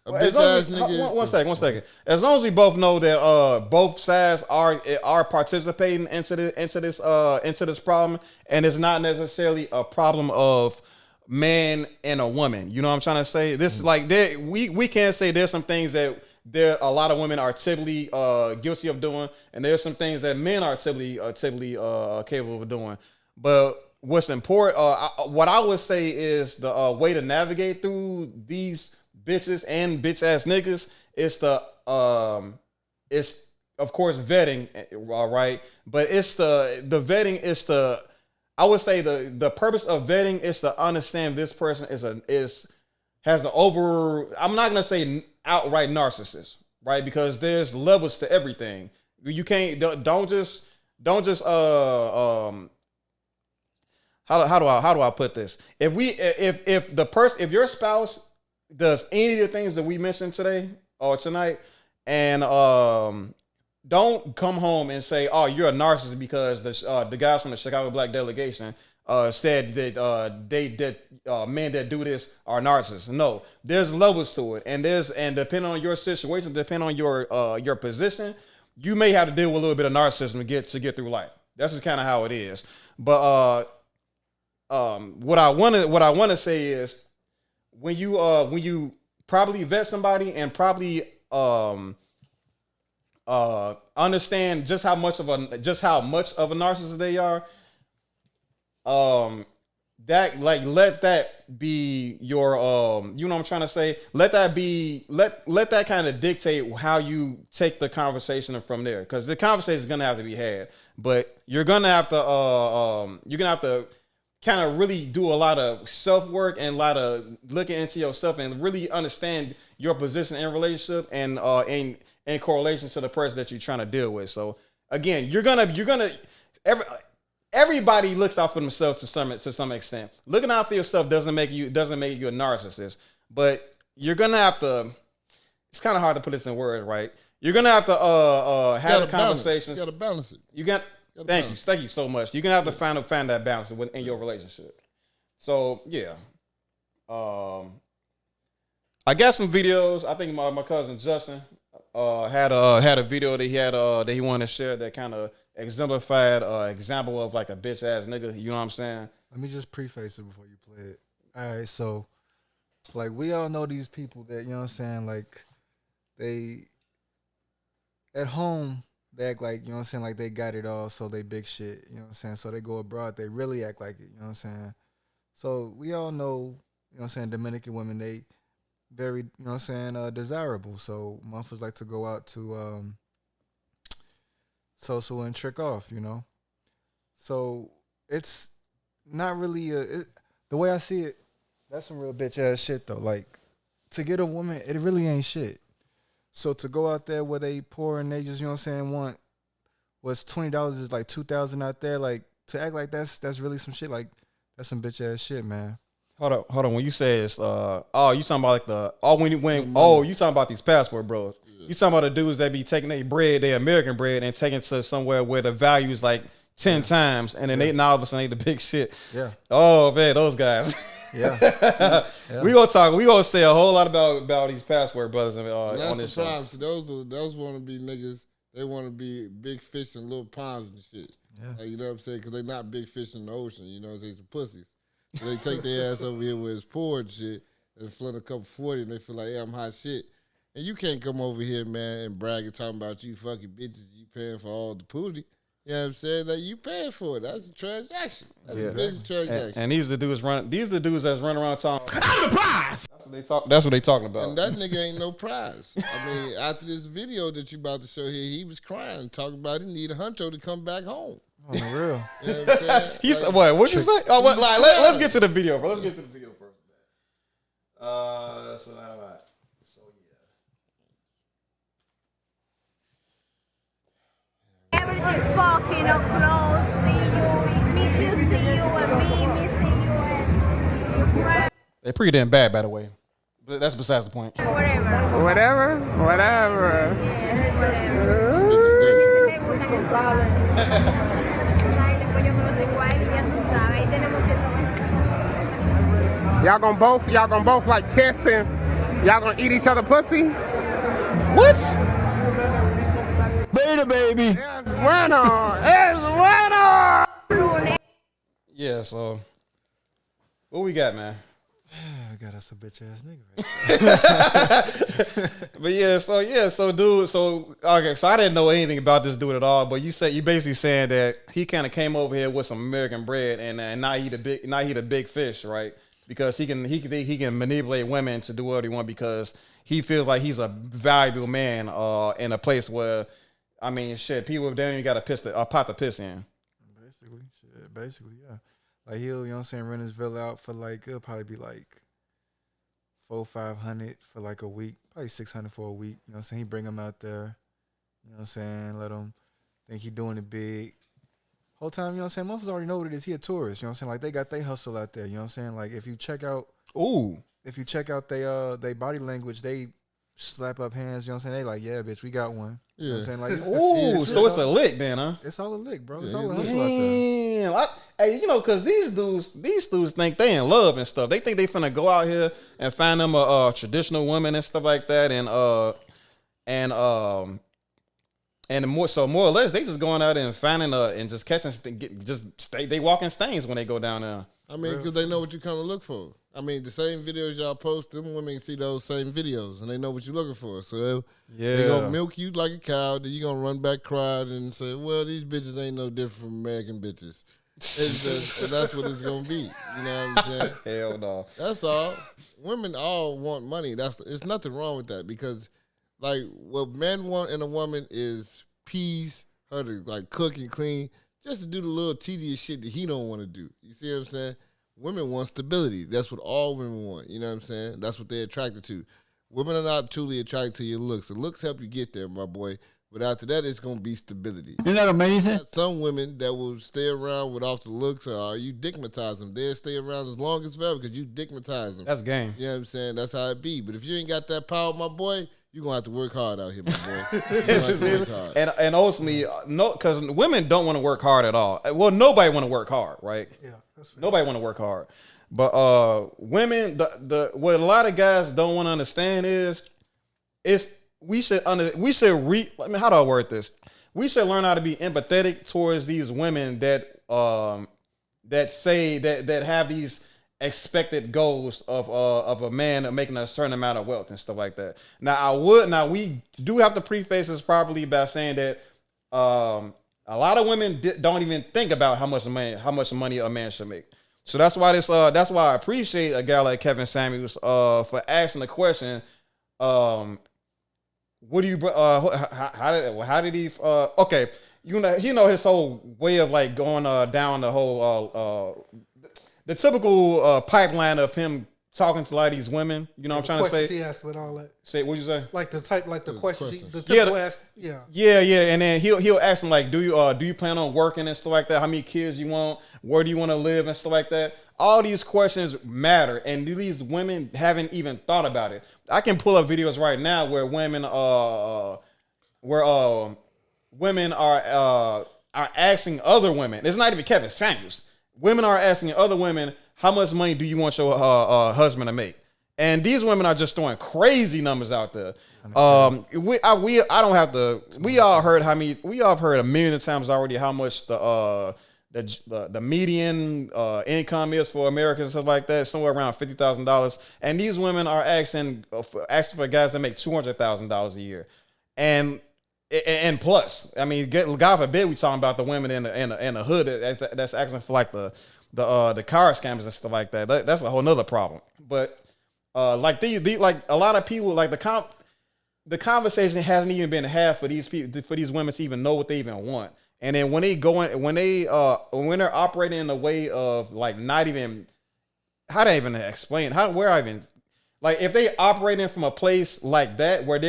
a bitch ass nigga. One second. As long as we both know that both sides are participating into this problem, and it's not necessarily a problem of man and a woman. You know what I'm trying to say? This like we can't say there's some things that a lot of women are typically guilty of doing, and there's some things that men are typically capable of doing. But what's important, what I would say is the way to navigate through these bitches and bitch ass niggas is it's of course vetting, right? But it's the vetting is I would say the purpose of vetting is to understand this person has an I'm not gonna say outright narcissist, right? Because there's levels to everything. You can't don't just how do I put this? If your spouse does any of the things that we mentioned today or tonight, and don't come home and say, oh, you're a narcissist because the guys from the Chicago Black Delegation said that men that do this are narcissists. No, there's levels to it, and depending on your situation, depending on your position, you may have to deal with a little bit of narcissism to get through life. That's just kind of how it is. But what I want to say is when you probably vet somebody and probably understand just how much of a narcissist they are, that like let that be your you know what I'm trying to say, let that kind of dictate how you take the conversation from there, because the conversation is gonna have to be had, but you're gonna have to kind of really do a lot of self work and a lot of looking into yourself and really understand your position in relationship and in correlation to the person that you're trying to deal with. So again, everybody looks out for themselves to some extent. Looking out for yourself doesn't make you a narcissist, but you're gonna have to. It's kind of hard to put this in words, right? You're gonna have to have the conversations. You gotta balance it. Thank you so much. You're gonna have to find that balance in your relationship. So yeah, I got some videos. I think my cousin Justin had a video that he wanted to share that kind of exemplified example of like a bitch ass nigga. You know what I'm saying? Let me just preface it before you play it. All right, so like we all know these people that, you know what I'm saying, like they at home they act like, you know what I'm saying, like they got it all, so they big shit, you know what I'm saying? So they go abroad, they really act like it, you know what I'm saying? So we all know, you know what I'm saying, Dominican women, they very, you know what I'm saying, desirable. So motherfuckers like to go out to social and trick off, you know? So it's not really the way I see it, that's some real bitch ass shit though. Like to get a woman, it really ain't shit. So to go out there where they poor and they just, you know what I'm saying, want what's $20 is like $2,000 out there, like to act like that's really some shit, like that's some bitch ass shit, man. Hold on. When you say it's you talking about like you talking about these passport bros. Yeah. You talking about the dudes that be taking their bread, their American bread, and taking it to somewhere where the value is like 10 times, and then they now all of a sudden they the big shit. Yeah. Oh man, those guys. Yeah. Yeah. We gonna say a whole lot about these passport brothers on this show. That's the problem. Those want to be niggas. They want to be big fish in little ponds and shit. Yeah. Like, you know what I'm saying? Because they not big fish in the ocean. You know what I'm saying? Some pussies. So they take their ass over here where it's poor and shit and flint a couple 40 and they feel like, yeah, I'm hot shit. And you can't come over here, man, and brag and talking about you fucking bitches, you paying for all the booty. You know what I'm saying? Like, you paying for it. That's a transaction. That's a business transaction. And these are the dudes that's running around town. I'm the prize. That's what they talking about. And that nigga ain't no prize. I mean, after this video that you about to show here, he was crying, talking about he need a huncho to come back home. Oh, for real. You know what I'm saying? He said, what? What'd you say? Oh, what? Like, let's get to the video, bro. Let's get to the video first. So yeah. Everything fucking up close, see you, me see you, and me see you, and They pretty damn bad, by the way. But that's besides the point. whatever. Y'all gonna both like kiss and y'all gonna eat each other pussy? What? Beta baby. Es bueno. Yeah, so what we got, man? I got us a bitch ass nigga. Right? But so dude, so I didn't know anything about this dude at all. But you basically saying that he kind of came over here with some American bread, and now he the big fish, right? Because he can manipulate women to do what he wants because he feels like he's a valuable man in a place where, I mean, shit, people don't even got a pot to piss in. Basically, yeah. Like he'll, you know what I'm saying, rent his villa out for like, it'll probably be like $400-500 for like a week, probably $600 for a week. You know what I'm saying? He bring him out there, you know what I'm saying, let him think he doing it big. Whole time, you know what I'm saying, motherfuckers already know what it is. He a tourist, you know what I'm saying? Like they got they hustle out there, you know what I'm saying? Like if you check out they body language, they slap up hands, you know what I'm saying? They like, yeah, bitch, we got one. You know what I'm saying? Like, it's a lick then, huh? It's all a lick, bro. It's all a hustle out there. Hey, you know, because these dudes think they in love and stuff. They think they finna go out here and find them a traditional woman and stuff like that, and more or less they just going out and finding and just catching they walking stains when they go down there. I mean, because they know what you come to look for. I mean, the same videos y'all post, them women see those same videos, and they know what you're looking for. So they're going to milk you like a cow, then you're going to run back crying and say, well, these bitches ain't no different from American bitches. And that's what it's going to be. You know what I'm saying? Hell no. That's all. Women all want money. It's nothing wrong with that because, like, what men want in a woman is peace, her to, like, cook and clean, just to do the little tedious shit that he don't want to do. You see what I'm saying? Women want stability. That's what all women want. You know what I'm saying? That's what they're attracted to. Women are not truly attracted to your looks. The looks help you get there, my boy. But after that, it's going to be stability. Isn't that amazing? Some women that will stay around with off the looks or you digmatize them. They'll stay around as long as forever because you digmatize them. That's game. You know what I'm saying? That's how it be. But if you ain't got that power, my boy, you're going to have to work hard out here, my boy. And ultimately, no, because women don't want to work hard at all. Well, nobody want to work hard, right? Yeah, that's fair. Nobody want to work hard. But women, what a lot of guys don't want to understand is how do I word this? We should learn how to be empathetic towards these women that have these expected goals of a man making a certain amount of wealth and stuff like that. Now we do have to preface this properly by saying that a lot of women don't even think about how much money a man should make. So that's why I appreciate a guy like Kevin Samuels for asking the question. What do you how did he okay, you know his whole way of like going down the whole the typical pipeline of him talking to a lot of these women, you know what I'm trying to say? He asked with all that. Say, what'd you say? Like the questions, the typical ask. Yeah. Yeah, and then he'll ask them like, do you plan on working and stuff like that? How many kids you want? Where do you want to live and stuff like that? All these questions matter, and these women haven't even thought about it. I can pull up videos right now where women are asking other women. It's not even Kevin Samuels. Women are asking other women, how much money do you want your husband to make? And these women are just throwing crazy numbers out there. We all heard a million times already how much the the median income is for Americans and stuff like that, somewhere around $50,000. And these women are asking for guys that make $200,000 a year, and plus, I mean, God forbid we talking about the women in the hood that's asking for like the car scammers and stuff like that. That's a whole nother problem. But like these like a lot of people like the conversation hasn't even been had for these people, for these women to even know what they even want. And then when they're operating in a way of like not even, how do I even explain like if they operating from a place like that where they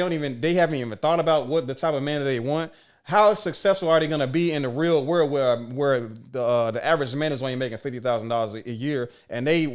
haven't even thought about what the type of man that they want, how successful are they going to be in the real world where the average man is only making $50,000 a year and they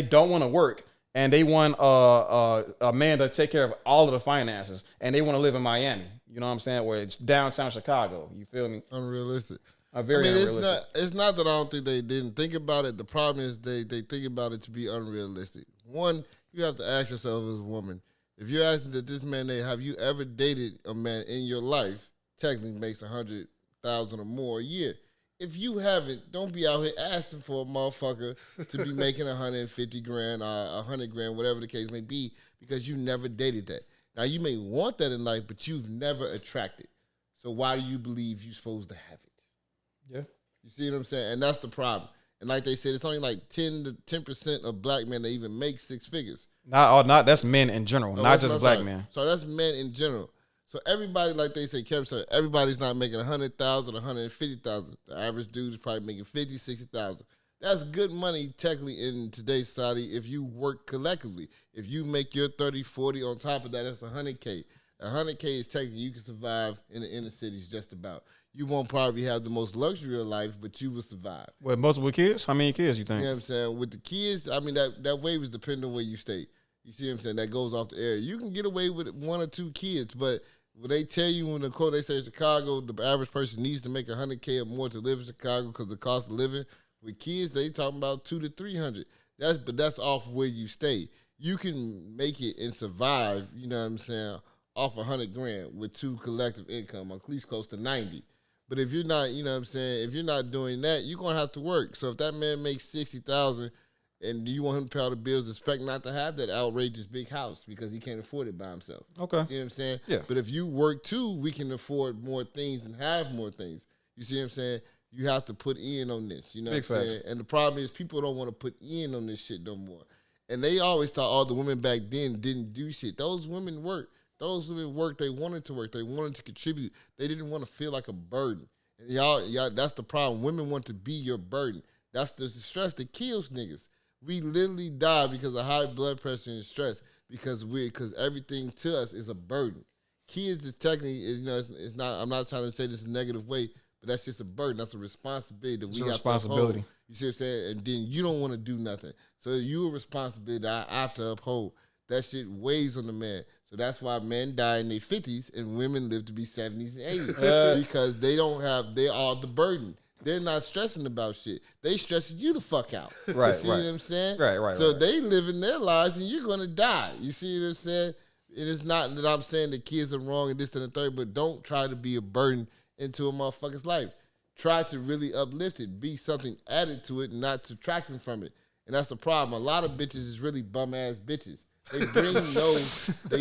don't want to work and they want a man to take care of all of the finances and they want to live in Miami. You know what I'm saying? Where it's downtown Chicago. You feel me? Unrealistic. Unrealistic. It's not that I don't think they didn't think about it. The problem is they think about it to be unrealistic. One, you have to ask yourself as a woman, if you're asking that this man, have you ever dated a man in your life technically makes $100,000 or more a year? If you haven't, don't be out here asking for a motherfucker to be making $150,000 or $100,000, whatever the case may be, because you never dated that. Now, you may want that in life, but you've never attracted. So why do you believe you're supposed to have it? Yeah. You see what I'm saying? And that's the problem. And like they said, it's only like 10% of black men that even make six figures. Not that's men in general, not just black men. So that's men in general. So everybody, like they say, Kevin said, everybody's not making $100,000, $150,000. The average dude is probably making $50,000, $60,000. That's good money technically in today's society if you work collectively. If you make your 30, 40 on top of that, that's $100K. $100K is technically you can survive in the inner cities just about. You won't probably have the most luxury of life, but you will survive. With multiple kids? How many kids you think? You know what I'm saying? With the kids, I mean, that wave is depending on where you stay. You see what I'm saying? That goes off the air. You can get away with 1 or 2 kids, but when they tell you in the quote, they say in Chicago, the average person needs to make $100K or more to live in Chicago because the cost of living. With kids, they talking about 200 to 300. But that's off where you stay. You can make it and survive, you know what I'm saying, off $100,000 with 2 collective income, at least close to 90. But if you're not, you know what I'm saying, if you're not doing that, you're gonna have to work. So if that man makes $60,000 and you want him to pay all the bills, expect not to have that outrageous big house because he can't afford it by himself. Okay. You see what I'm saying? Yeah. But if you work too, we can afford more things and have more things. You see what I'm saying? You have to put in on this. You know Big what I'm saying? And the problem is people don't want to put in on this shit no more. And they always thought all the women back then didn't do shit. Those women worked. Those women worked. They wanted to work. They wanted to contribute. They didn't want to feel like a burden. And y'all, that's the problem. Women want to be your burden. That's the stress that kills niggas. We literally die because of high blood pressure and stress because everything to us is a burden. Kids is technically, you know, it's not. I'm not trying to say this in a negative way, but that's just a burden. That's a responsibility that we have to uphold. You see what I'm saying? And then you don't want to do nothing. So you a responsibility that I have to uphold. That shit weighs on the man. So that's why men die in their 50s and women live to be 70s and 80s because they are the burden. They're not stressing about shit. They stressing you the fuck out. Right, you see what I'm saying? Right. So they living their lives and you're going to die. You see what I'm saying? It is not that I'm saying the kids are wrong and this and the third, but don't try to be a burden into a motherfucker's life. Try to really uplift it. Be something added to it, not subtracting from it. And that's the problem. A lot of bitches is really bum-ass bitches. They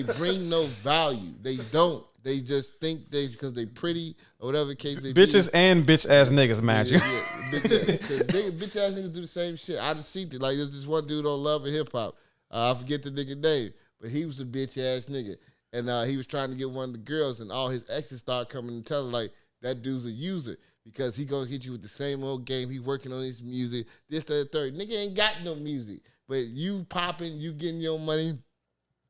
bring no value. They don't. They just think because they pretty or whatever the case may be. Bitches and bitch ass niggas, man. Yeah. Bitch ass niggas do the same shit. I just seen it. Like there's this one dude on Love and Hip Hop. I forget the nigga name, but he was a bitch ass nigga, and he was trying to get one of the girls, and all his exes started coming and telling like that dude's a user because he gonna hit you with the same old game. He working on his music. This, that, the third. Nigga ain't got no music. But you popping, you getting your money,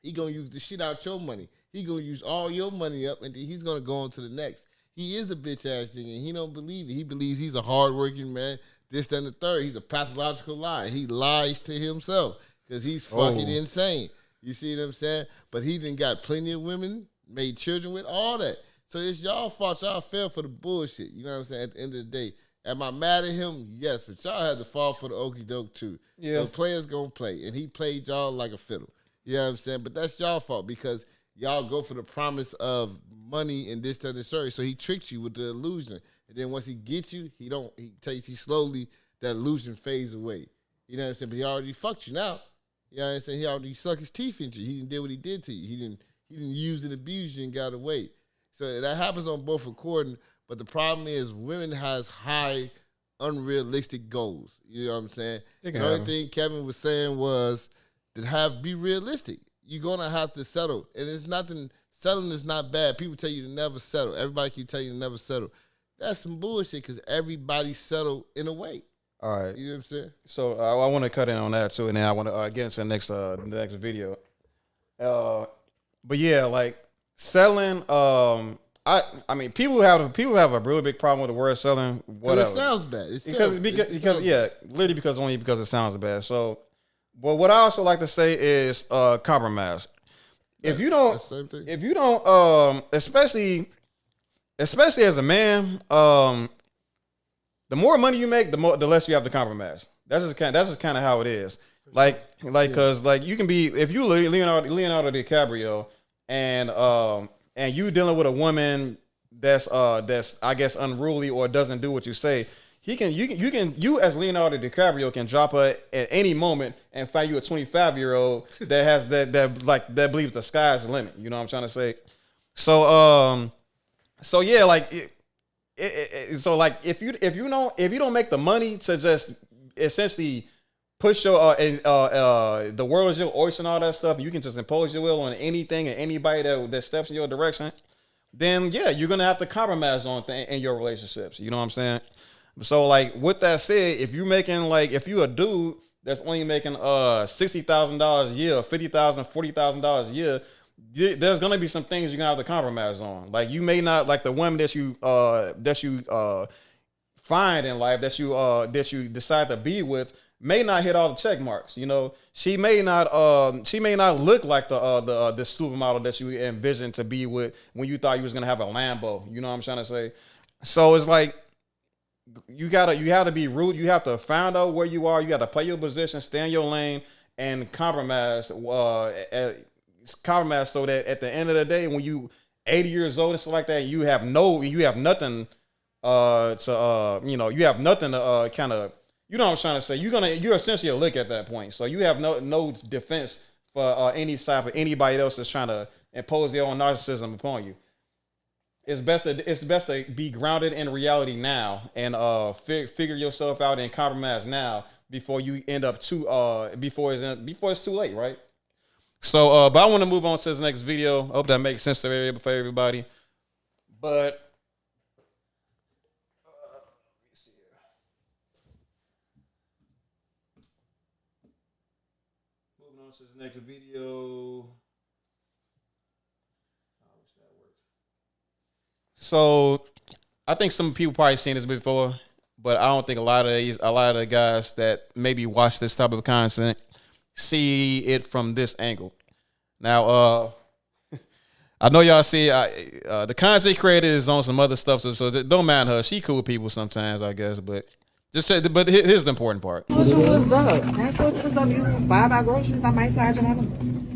he gonna use the shit out your money. He gonna use all your money up, and then he's gonna go on to the next. He is a bitch ass nigga, and he don't believe it. He believes he's a hardworking man. This, that, and the third. He's a pathological liar. He lies to himself because he's fucking insane. You see what I'm saying? But he done got plenty of women, made children with, all that. So it's y'all fault. Y'all fell for the bullshit. You know what I'm saying? At the end of the day. Am I mad at him? Yes, but y'all had to fall for the okie doke too. Yeah. So players gonna play, and he played y'all like a fiddle. You know what I'm saying? But that's y'all fault because y'all go for the promise of money and this, that, and the third. So he tricked you with the illusion. And then once he gets you, he slowly, that illusion fades away. You know what I'm saying? But he already fucked you now. You know what I'm saying? He already sucked his teeth into you. He didn't do what he did to you. He didn't use and abuse you and got away. So that happens on both according. But the problem is women has high, unrealistic goals. You know what I'm saying? The only thing Kevin was saying was to be realistic. You're gonna have to settle. And it's nothing, settling is not bad. People tell you to never settle. Everybody keep telling you to never settle. That's some bullshit because everybody settled in a way. All right. You know what I'm saying? So I want to cut in on that too, and then I want to get into the next video. But yeah, like selling. I mean, people have a really big problem with the word selling. Whatever. It sounds bad. Literally because it sounds bad. So, but what I also like to say is compromise. If you don't, especially as a man, the more money you make, the less you have to compromise. That's just kind of how it is. Cause you can be, if you Leonardo DiCaprio and you dealing with a woman that's I guess unruly or doesn't do what you say, you as Leonardo DiCaprio can drop her at any moment and find you a 25-year-old that believes the sky's the limit. You know what I'm trying to say? So yeah, like so like if you don't make the money to just essentially push your the world is your oyster and all that stuff, you can just impose your will on anything and anybody that steps in your direction, then yeah, you're gonna have to compromise on in your relationships. You know what I'm saying? So like with that said, if you a dude that's only making $60,000 a year, $50,000, $40,000 a year, there's gonna be some things you're gonna have to compromise on. Like you may not like the woman that you find in life that you decide to be with may not hit all the check marks. You know, she may not look like the supermodel that you envisioned to be with when you thought you was gonna have a Lambo. You know what I'm trying to say? So it's like you have to be rude. You have to find out where you are. You got to play your position, stay in your lane, and compromise. Compromise so that at the end of the day, when you 80 years old and stuff like that, you have nothing you have nothing to kind of, you know what I'm trying to say. You're essentially a lick at that point. So you have no defense for any type of anybody else that's trying to impose their own narcissism upon you. It's best to be grounded in reality now and figure yourself out and compromise now before you end up before it's too late, right? So, but I want to move on to this next video. I hope that makes sense for everybody. But let me see here. Moving on to this next video. I wish that worked. So, I think some people probably seen this before, but I don't think a lot of the guys that maybe watch this type of content see it from this angle. Now, I know y'all see the content creator is on some other stuff, so don't mind her. She cool people sometimes, I guess, but here's the important part. What's up? That's what's up. You buy my groceries, I might slide your mama.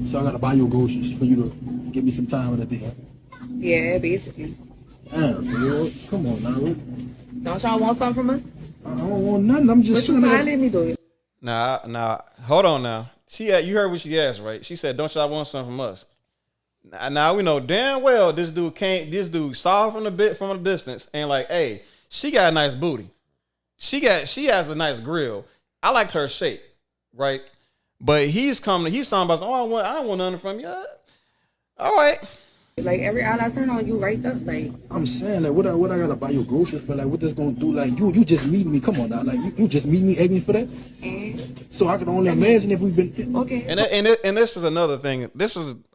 So I gotta buy your groceries for you to give me some time of the day. Yeah, basically. Damn, bro. Come on now. Don't y'all want something from us? I don't want nothing. I'm just But you fine, let me do it. Nah, hold on now. You heard what she asked, right? She said, "Don't y'all want something from us?" Now we know damn well this dude saw her from a distance and like, hey, she got a nice booty. She has a nice grill. I liked her shape, right? But he's talking about, oh, I don't want nothing from you. All right. Like every hour I turn on you right there, like I'm saying, like, what I gotta buy your groceries for? Like, what this gonna do? Like, you just meet me. Come on now, like, you just meet me, asking for that. and So I can only imagine if we've been. okay. And this is another thing.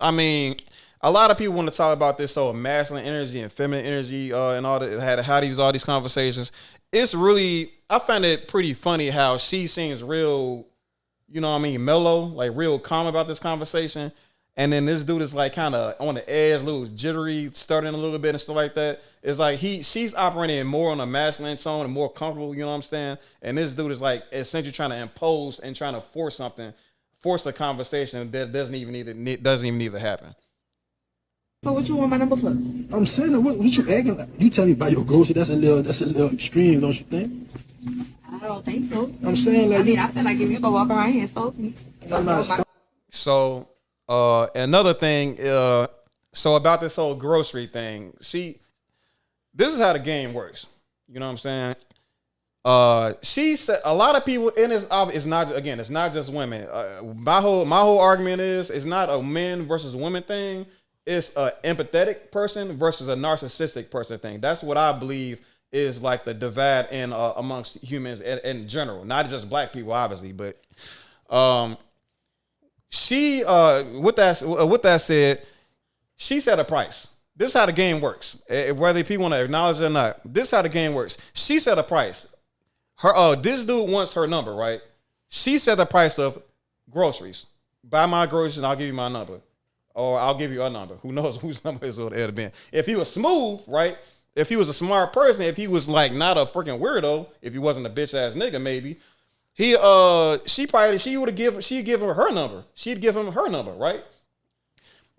I mean, a lot of people want to talk about this masculine energy and feminine energy and all that. How to use all these conversations. It's really, I find it pretty funny how she seems real, you know what I mean, mellow, like real calm about this conversation. And then this dude is like kind of on the edge, a little jittery, starting a little bit and stuff like that. It's like she's operating more on a masculine tone and more comfortable, you know what I'm saying? And this dude is like essentially trying to impose and trying to force a conversation that doesn't even need to happen. So what you want my number for? I'm saying that what you acting like? You tell me about your grocery. That's a little extreme, don't you think? I don't think so. I'm saying like. I mean, I feel like if you go walk around here and stalk me. I'm not. So another thing, so about this whole grocery thing, see, this is how the game works. You know what I'm saying? She said a lot of people in this. It's not just women. My whole argument is it's not a men versus women thing. It's a empathetic person versus a narcissistic person thing. That's what I believe is like the divide in amongst humans in general, not just black people, obviously, but she with that said, she set a price. This is how the game works. Whether people want to acknowledge it or not, this is how the game works. She set a price. Her this dude wants her number, right? She set the price of groceries. Buy my groceries and I'll give you my number. Or I'll give you a number. Who knows whose number is would have been. If he was smooth, right? If he was a smart person, if he was like not a freaking weirdo, if he wasn't a bitch ass nigga, maybe she'd give her number. She'd give him her number, right?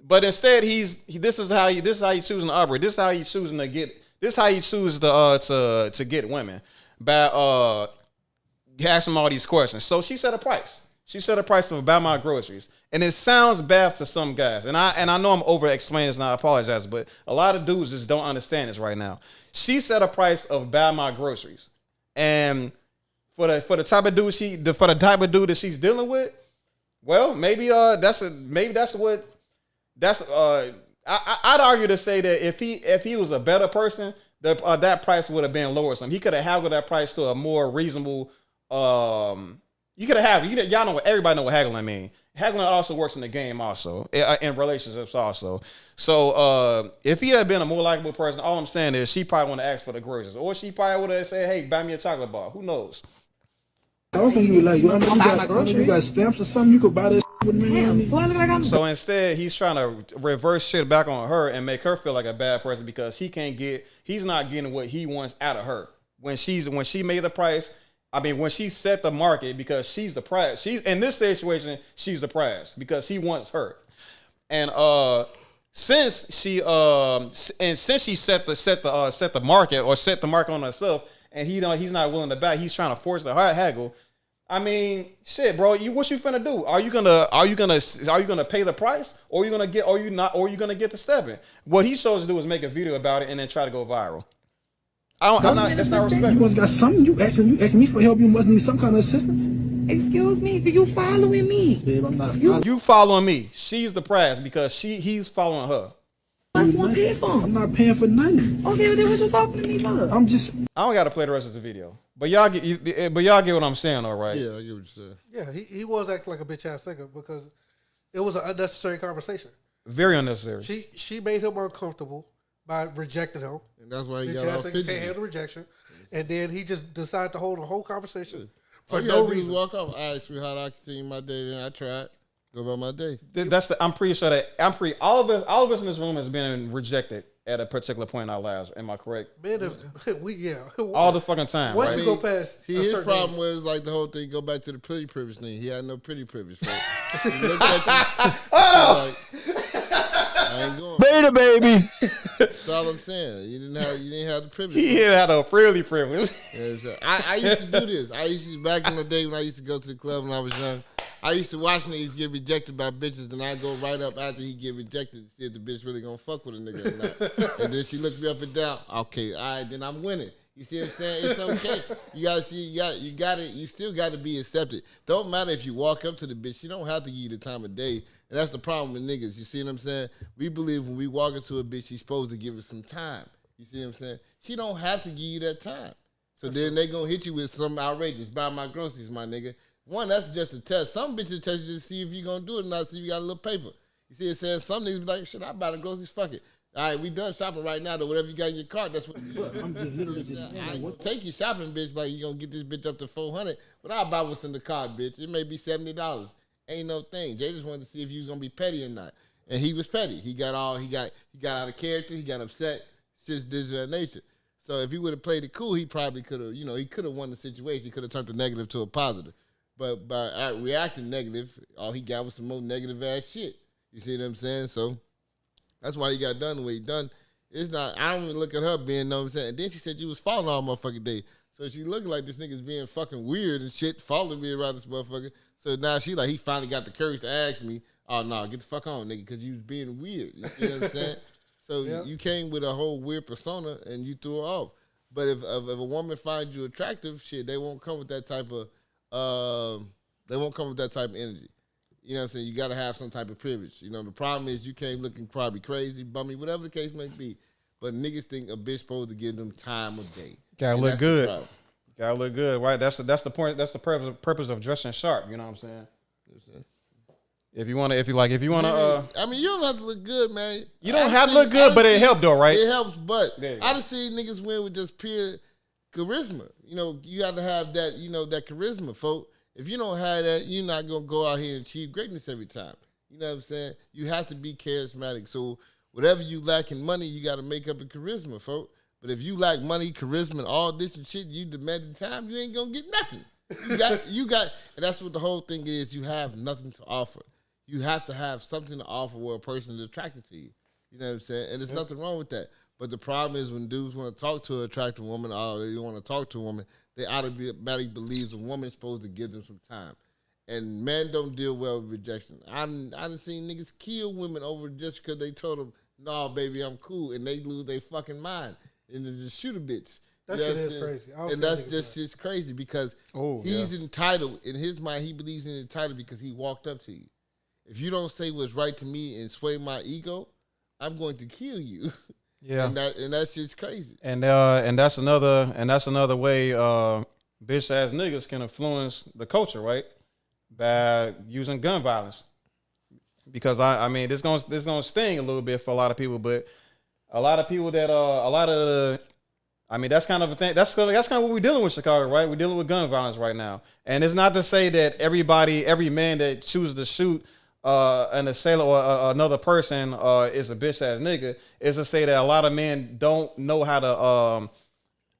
But instead, this is how he's choosing to operate. This is how he's choosing to get. This is how he chooses to get women by asking him all these questions. So she set a price. She set a price of about my groceries. And it sounds bad to some guys. And I know I'm over explaining this and I apologize, but a lot of dudes just don't understand this right now. She set a price of about my groceries. And for the type of dude that she's dealing with, well, I'd argue to say that if he was a better person, that price would have been lower. He could have haggled that price to a more reasonable. You could have y'all know everybody know what haggling mean. Haggling also works in the game also, in relationships also. So if he had been a more likable person, all I'm saying is she probably want to ask for the groceries, or she probably would have said, "Hey, buy me a chocolate bar." Who knows? I don't think you like you got stamps or something. You could buy that with me. So instead, he's trying to reverse shit back on her and make her feel like a bad person because he's not getting what he wants out of her. When she made the price. I mean, when she set the market, because she's the prize. She's in this situation, she's the prize because he wants her. And since she set the market or set the market on herself, and he's not willing to buy, he's trying to force the haggle. I mean, shit, bro. What you finna do? Are you gonna pay the price, or are you gonna get the stepping? What he chose to do is make a video about it and then try to go viral. That's not respectful. You must got something. You asking me for help. You must need some kind of assistance. Excuse me, you following me? Babe, I'm not. You following me? She's the prize because he's following her. That's what I'm paying for. I'm not paying for nothing. Okay, well then what you talking to me for? I don't got to play the rest of the video, but y'all get what I'm saying, all right? Yeah, I get what you're saying. Yeah, he was acting like a bitch ass nigga because it was an unnecessary conversation. Very unnecessary. She made him uncomfortable by rejecting him. And that's why he bitch got all ass niggas 50. can't handle rejection. And then he just decided to hold a whole conversation for all no reason. Walk off. All right, sweetheart, I continue my day. Then I tried. Go about my day. I'm pretty sure that all of us in this room has been rejected at a particular point in our lives. Am I correct? Man, all the fucking time. Once right? you go past, his problem was like the whole thing. Go back to the pretty privilege thing. He had no pretty privilege. He looked at you, I ain't going. Beta baby. That's all I'm saying. You didn't have the privilege. He had a really privilege. Yeah, so I used to do this. Back in the day when I used to go to the club when I was young. I used to watch niggas get rejected by bitches, and I go right up after he get rejected to see if the bitch really gonna fuck with a nigga or not. And then she looked me up and down. Okay, all right, then I'm winning. You see what I'm saying? It's okay. You gotta see. You still got to be accepted. Don't matter if you walk up to the bitch. She don't have to give you the time of day. And that's the problem with niggas. You see what I'm saying? We believe when we walk into a bitch, she's supposed to give us some time. You see what I'm saying? She don't have to give you that time. So then they gonna hit you with some outrageous. Buy my groceries, my nigga. One, that's just a test. Some bitches test you to see if you gonna do it or not, see if you got a little paper. You see it says some niggas be like, shit, I buy the groceries, fuck it. All right, we done shopping right now, though. Whatever you got in your cart, that's what you do. I'm just literally just saying. I ain't gonna take you shopping, bitch, like you gonna get this bitch up to $400, but I'll buy what's in the cart, bitch. It may be $70. Ain't no thing. Jay just wanted to see if you was gonna be petty or not. And he was petty. He got out of character, he got upset, just this of nature. So if he would have played it cool, he probably could have, he could have won the situation. He could have turned the negative to a positive. But by reacting negative, all he got was some more negative ass shit. You see what I'm saying? So That's why he got done the way he done. It's not. I don't even look at her being. Know what I'm saying. And then she said you was following all motherfucking day. So she looking like this nigga's being fucking weird and shit, following me around this motherfucker. So now she like he finally got the courage to ask me, "Oh no, get the fuck on, nigga," because you was being weird. You see what I'm saying? So you came with a whole weird persona and you threw her off. But if a woman finds you attractive, shit, they won't come with that type of energy. You know what I'm saying? You got to have some type of privilege. You know, the problem is you came looking probably crazy, bummy, whatever the case may be. But niggas think a bitch supposed to give them time of day. Gotta look good. Gotta look good, right? That's the point. That's the purpose of dressing sharp. You know what I'm saying? If you wanna, I mean, you don't have to look good, man. You don't have to look good, but it helps though, right? It helps, but I done seen niggas win with just pure charisma. You know, you have to have that, you know, that charisma, folk. If you don't have that, you're not gonna go out here and achieve greatness every time. You know what I'm saying? You have to be charismatic. So whatever you lack in money, you got to make up in charisma, folk. But if you lack money, charisma, and all this and shit, you demanding time, you ain't gonna get nothing. You got, and that's what the whole thing is. You have nothing to offer. You have to have something to offer where a person is attracted to you. You know what I'm saying? And there's nothing wrong with that. But the problem is when dudes want to talk to an attractive woman or they want to talk to a woman, they automatically believe the woman's supposed to give them some time. And men don't deal well with rejection. I done seen niggas kill women over just because they told them, "No, baby, I'm cool," and they lose their fucking mind and then just shoot a bitch. That shit is crazy. And that's just shit's crazy because he's entitled. In his mind, he believes he's entitled because he walked up to you. If you don't say what's right to me and sway my ego, I'm going to kill you. Yeah, and that shit's crazy. And that's another way bitch ass niggas can influence the culture, right? By using gun violence. Because I mean this gonna sting a little bit for a lot of people, but a lot of people that I mean that's kind of a thing. That's kind of what we're dealing with Chicago, right? We're dealing with gun violence right now, and it's not to say that every man that chooses to shoot an assailant or another person is a bitch ass nigga. It's to say that a lot of men don't know how to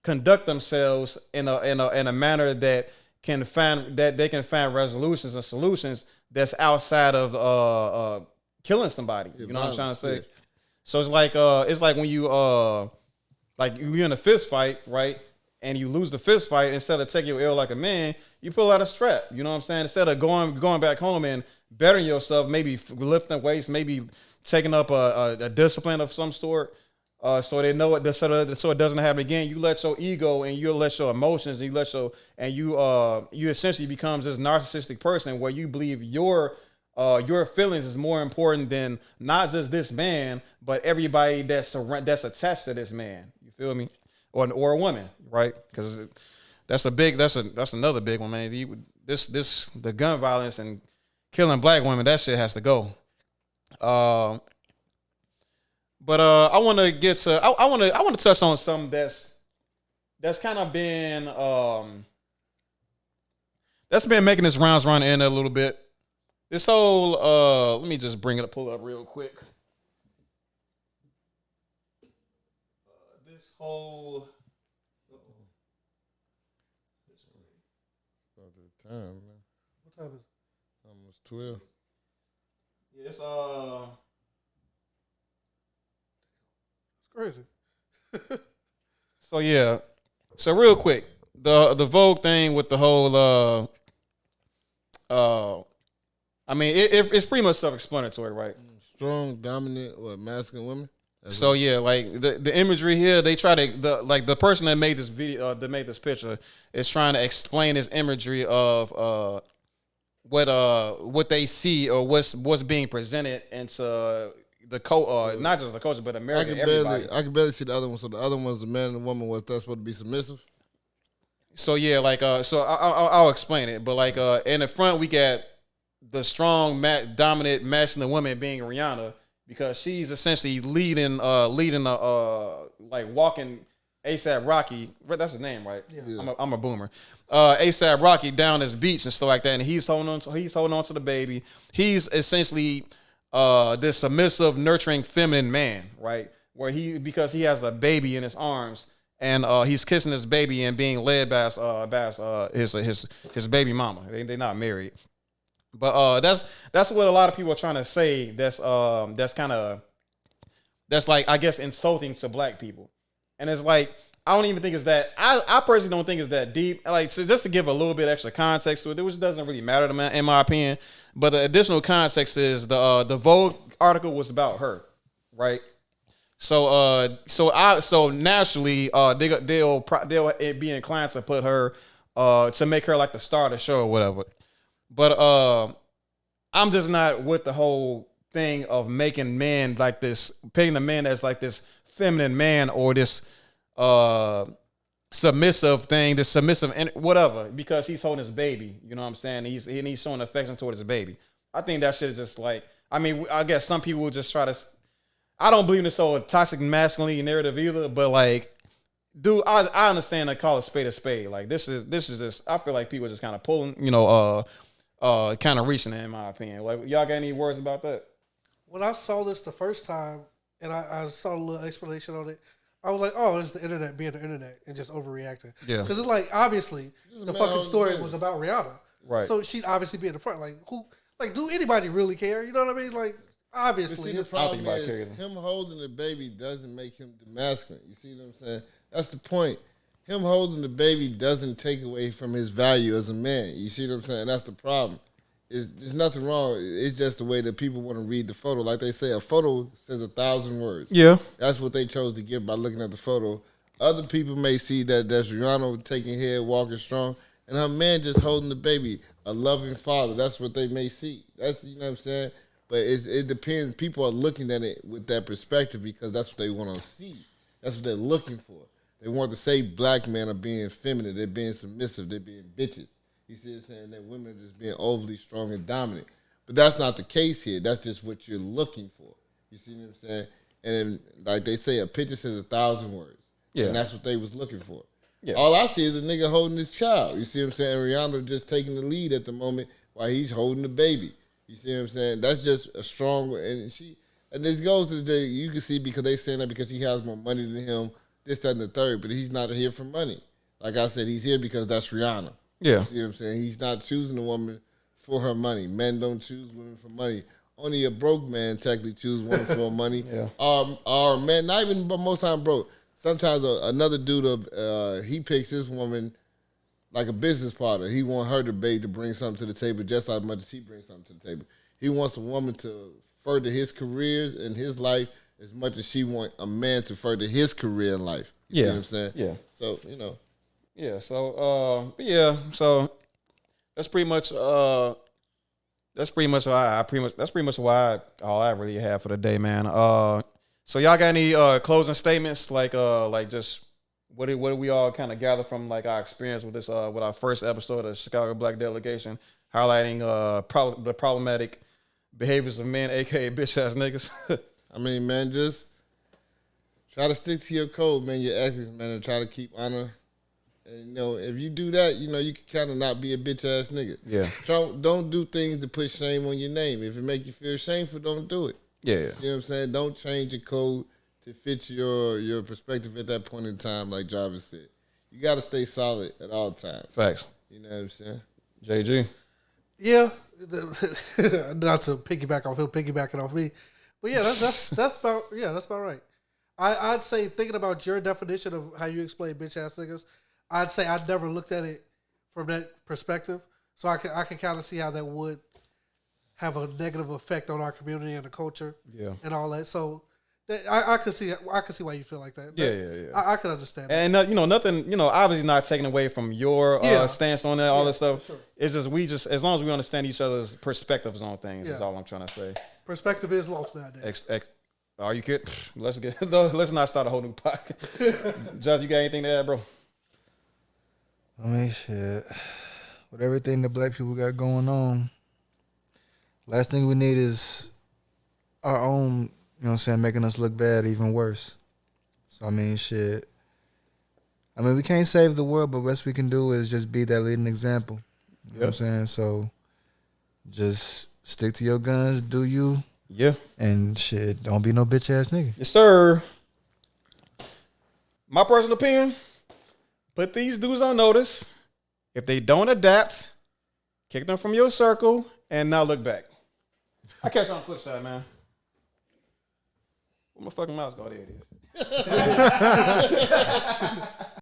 conduct themselves in a manner that they can find resolutions and solutions that's outside of killing somebody. You know what I'm trying to say? Yeah. So it's like when you like you're in a fist fight, right? And you lose the fist fight, instead of taking your L like a man, you pull out a strap. You know what I'm saying? Instead of going back home and bettering yourself, maybe lifting weights, maybe taking up a discipline of some sort, so they know it, so it doesn't happen again. You let your ego and you let your emotions and you essentially becomes this narcissistic person where you believe your feelings is more important than not just this man, but everybody that's attached to this man. You feel me? Or a woman, right? Because that's another big one, man. The gun violence and killing black women, that shit has to go. But I want to get to I want to touch on something that's kind of been that's been making its rounds around the end a little bit. This whole let me just pull it up real quick. This whole time, man. What time is it? Almost 12. Yeah, it's crazy. So real quick, the Vogue thing with the whole I mean it's pretty much self-explanatory, right? Strong, dominant, or masculine women. So yeah, like the imagery here, they try to the person that made this video, that made this picture, is trying to explain this imagery of what they see or what's being presented into the not just the culture but America. I can barely see the other one. So the other one's the man and the woman was that supposed to be submissive. So yeah, like so I'll explain it. But like in the front we got the strong, dominant, masculine woman being Rihanna, because she's essentially leading like walking ASAP Rocky. That's his name, right? Yeah. I'm a boomer. ASAP Rocky down this beach and stuff like that, and he's holding on to the baby. He's essentially this submissive, nurturing, feminine man, right? Because he has a baby in his arms, and he's kissing his baby and being led by his baby mama. They're not married. But that's what a lot of people are trying to say. That's kind of that's like, I guess, insulting to black people. And it's like, I don't even think it's that. I personally don't think it's that deep. Like, so just to give a little bit extra context to it, which doesn't really matter to me, in my opinion. But the additional context is the Vogue article was about her, right? So naturally, they'll be inclined to put her to make her like the star of the show or whatever. But I'm just not with the whole thing of making men like this, picking the man as like this feminine man or this submissive thing, this submissive whatever, because he's holding his baby. You know what I'm saying? He's showing affection towards his baby. I think that shit is just like, I mean, I guess some people will just try to. I don't believe in this whole toxic masculinity narrative either, but like, dude, I understand they call a spade. Like this is just. I feel like people are just kind of pulling, kind of reaching it, in my opinion. Like, y'all got any words about that? When I saw this the first time, and I saw a little explanation on it, I was like, oh, it's the internet being the internet and just overreacting. Yeah. Because it's like, obviously, the fucking story was about Rihanna. Right. So she'd obviously be in the front. Like, do anybody really care? You know what I mean? Like, obviously. See, the problem is him holding the baby doesn't make him masculine. You see what I'm saying? That's the point. Him holding the baby doesn't take away from his value as a man. You see what I'm saying? That's the problem. There's nothing wrong. It's just the way that people want to read the photo. Like they say, a photo says 1,000 words. Yeah. That's what they chose to give by looking at the photo. Other people may see that that's Rihanna taking head, walking strong, and her man just holding the baby, a loving father. That's what they may see. That's, you know what I'm saying? But it depends. People are looking at it with that perspective because that's what they want to see. That's what they're looking for. They want to say black men are being feminine. They're being submissive. They're being bitches. You see what I'm saying? That women are just being overly strong and dominant. But that's not the case here. That's just what you're looking for. You see what I'm saying? And like they say, a picture says 1,000 words. Yeah. And that's what they was looking for. Yeah. All I see is a nigga holding his child. You see what I'm saying? Rihanna just taking the lead at the moment while he's holding the baby. You see what I'm saying? That's just a strong, and this goes to the day, you can see because they saying that because he has more money than him, this, that, and the third, but he's not here for money. Like I said, he's here because that's Rihanna. Yeah. You see what I'm saying? He's not choosing a woman for her money. Men don't choose women for money. Only a broke man technically chooses women for money. Yeah. Or man, not even, but most time broke. Sometimes another dude, he picks his woman like a business partner. He want her to bring something to the table just as much as he brings something to the table. He wants a woman to further his careers and his life as much as she want a man to further his career in life. You see what I'm saying? Yeah. So, you know. Yeah, so so that's pretty much why all I really have for the day, man. So y'all got any closing statements like just what did we all kind of gather from like our experience with this with our first episode of the Chicago Black Delegation, highlighting the problematic behaviors of men, aka bitch ass niggas. I mean, man, just try to stick to your code, man, your ethics, man, and try to keep honor. And, you know, if you do that, you know, you can kind of not be a bitch ass nigga. Yeah. Don't do things to put shame on your name. If it make you feel shameful, don't do it. Yeah. You know what I'm saying? Don't change your code to fit your perspective at that point in time, like Jarvis said. You got to stay solid at all times. Facts. You know what I'm saying? JG. Yeah. Not to piggyback off him, piggybacking off me. But yeah, that's about right. I'd say, thinking about your definition of how you explain bitch ass niggas, I'd say I'd never looked at it from that perspective. So I can kind of see how that would have a negative effect on our community and the culture, and all that. So I can see why you feel like that. Yeah. I can understand. And nothing, obviously not taking away from your stance on that, all that stuff. Sure. It's just as long as we understand each other's perspectives on things, is all I'm trying to say. Perspective is lost nowadays. Are you kidding? Let's not start a whole new podcast. Judge, you got anything to add, bro? I mean, shit. With everything that black people got going on, last thing we need is our own, you know what I'm saying, making us look bad even worse. So, I mean, shit. I mean, we can't save the world, but best we can do is just be that leading example. You know what I'm saying? So, just stick to your guns, do you. Yeah. And shit, don't be no bitch ass nigga. Yes, sir. My personal opinion, put these dudes on notice. If they don't adapt, kick them from your circle and now look back. I catch you on the flip side, man. Where my fucking mouse go? There it is.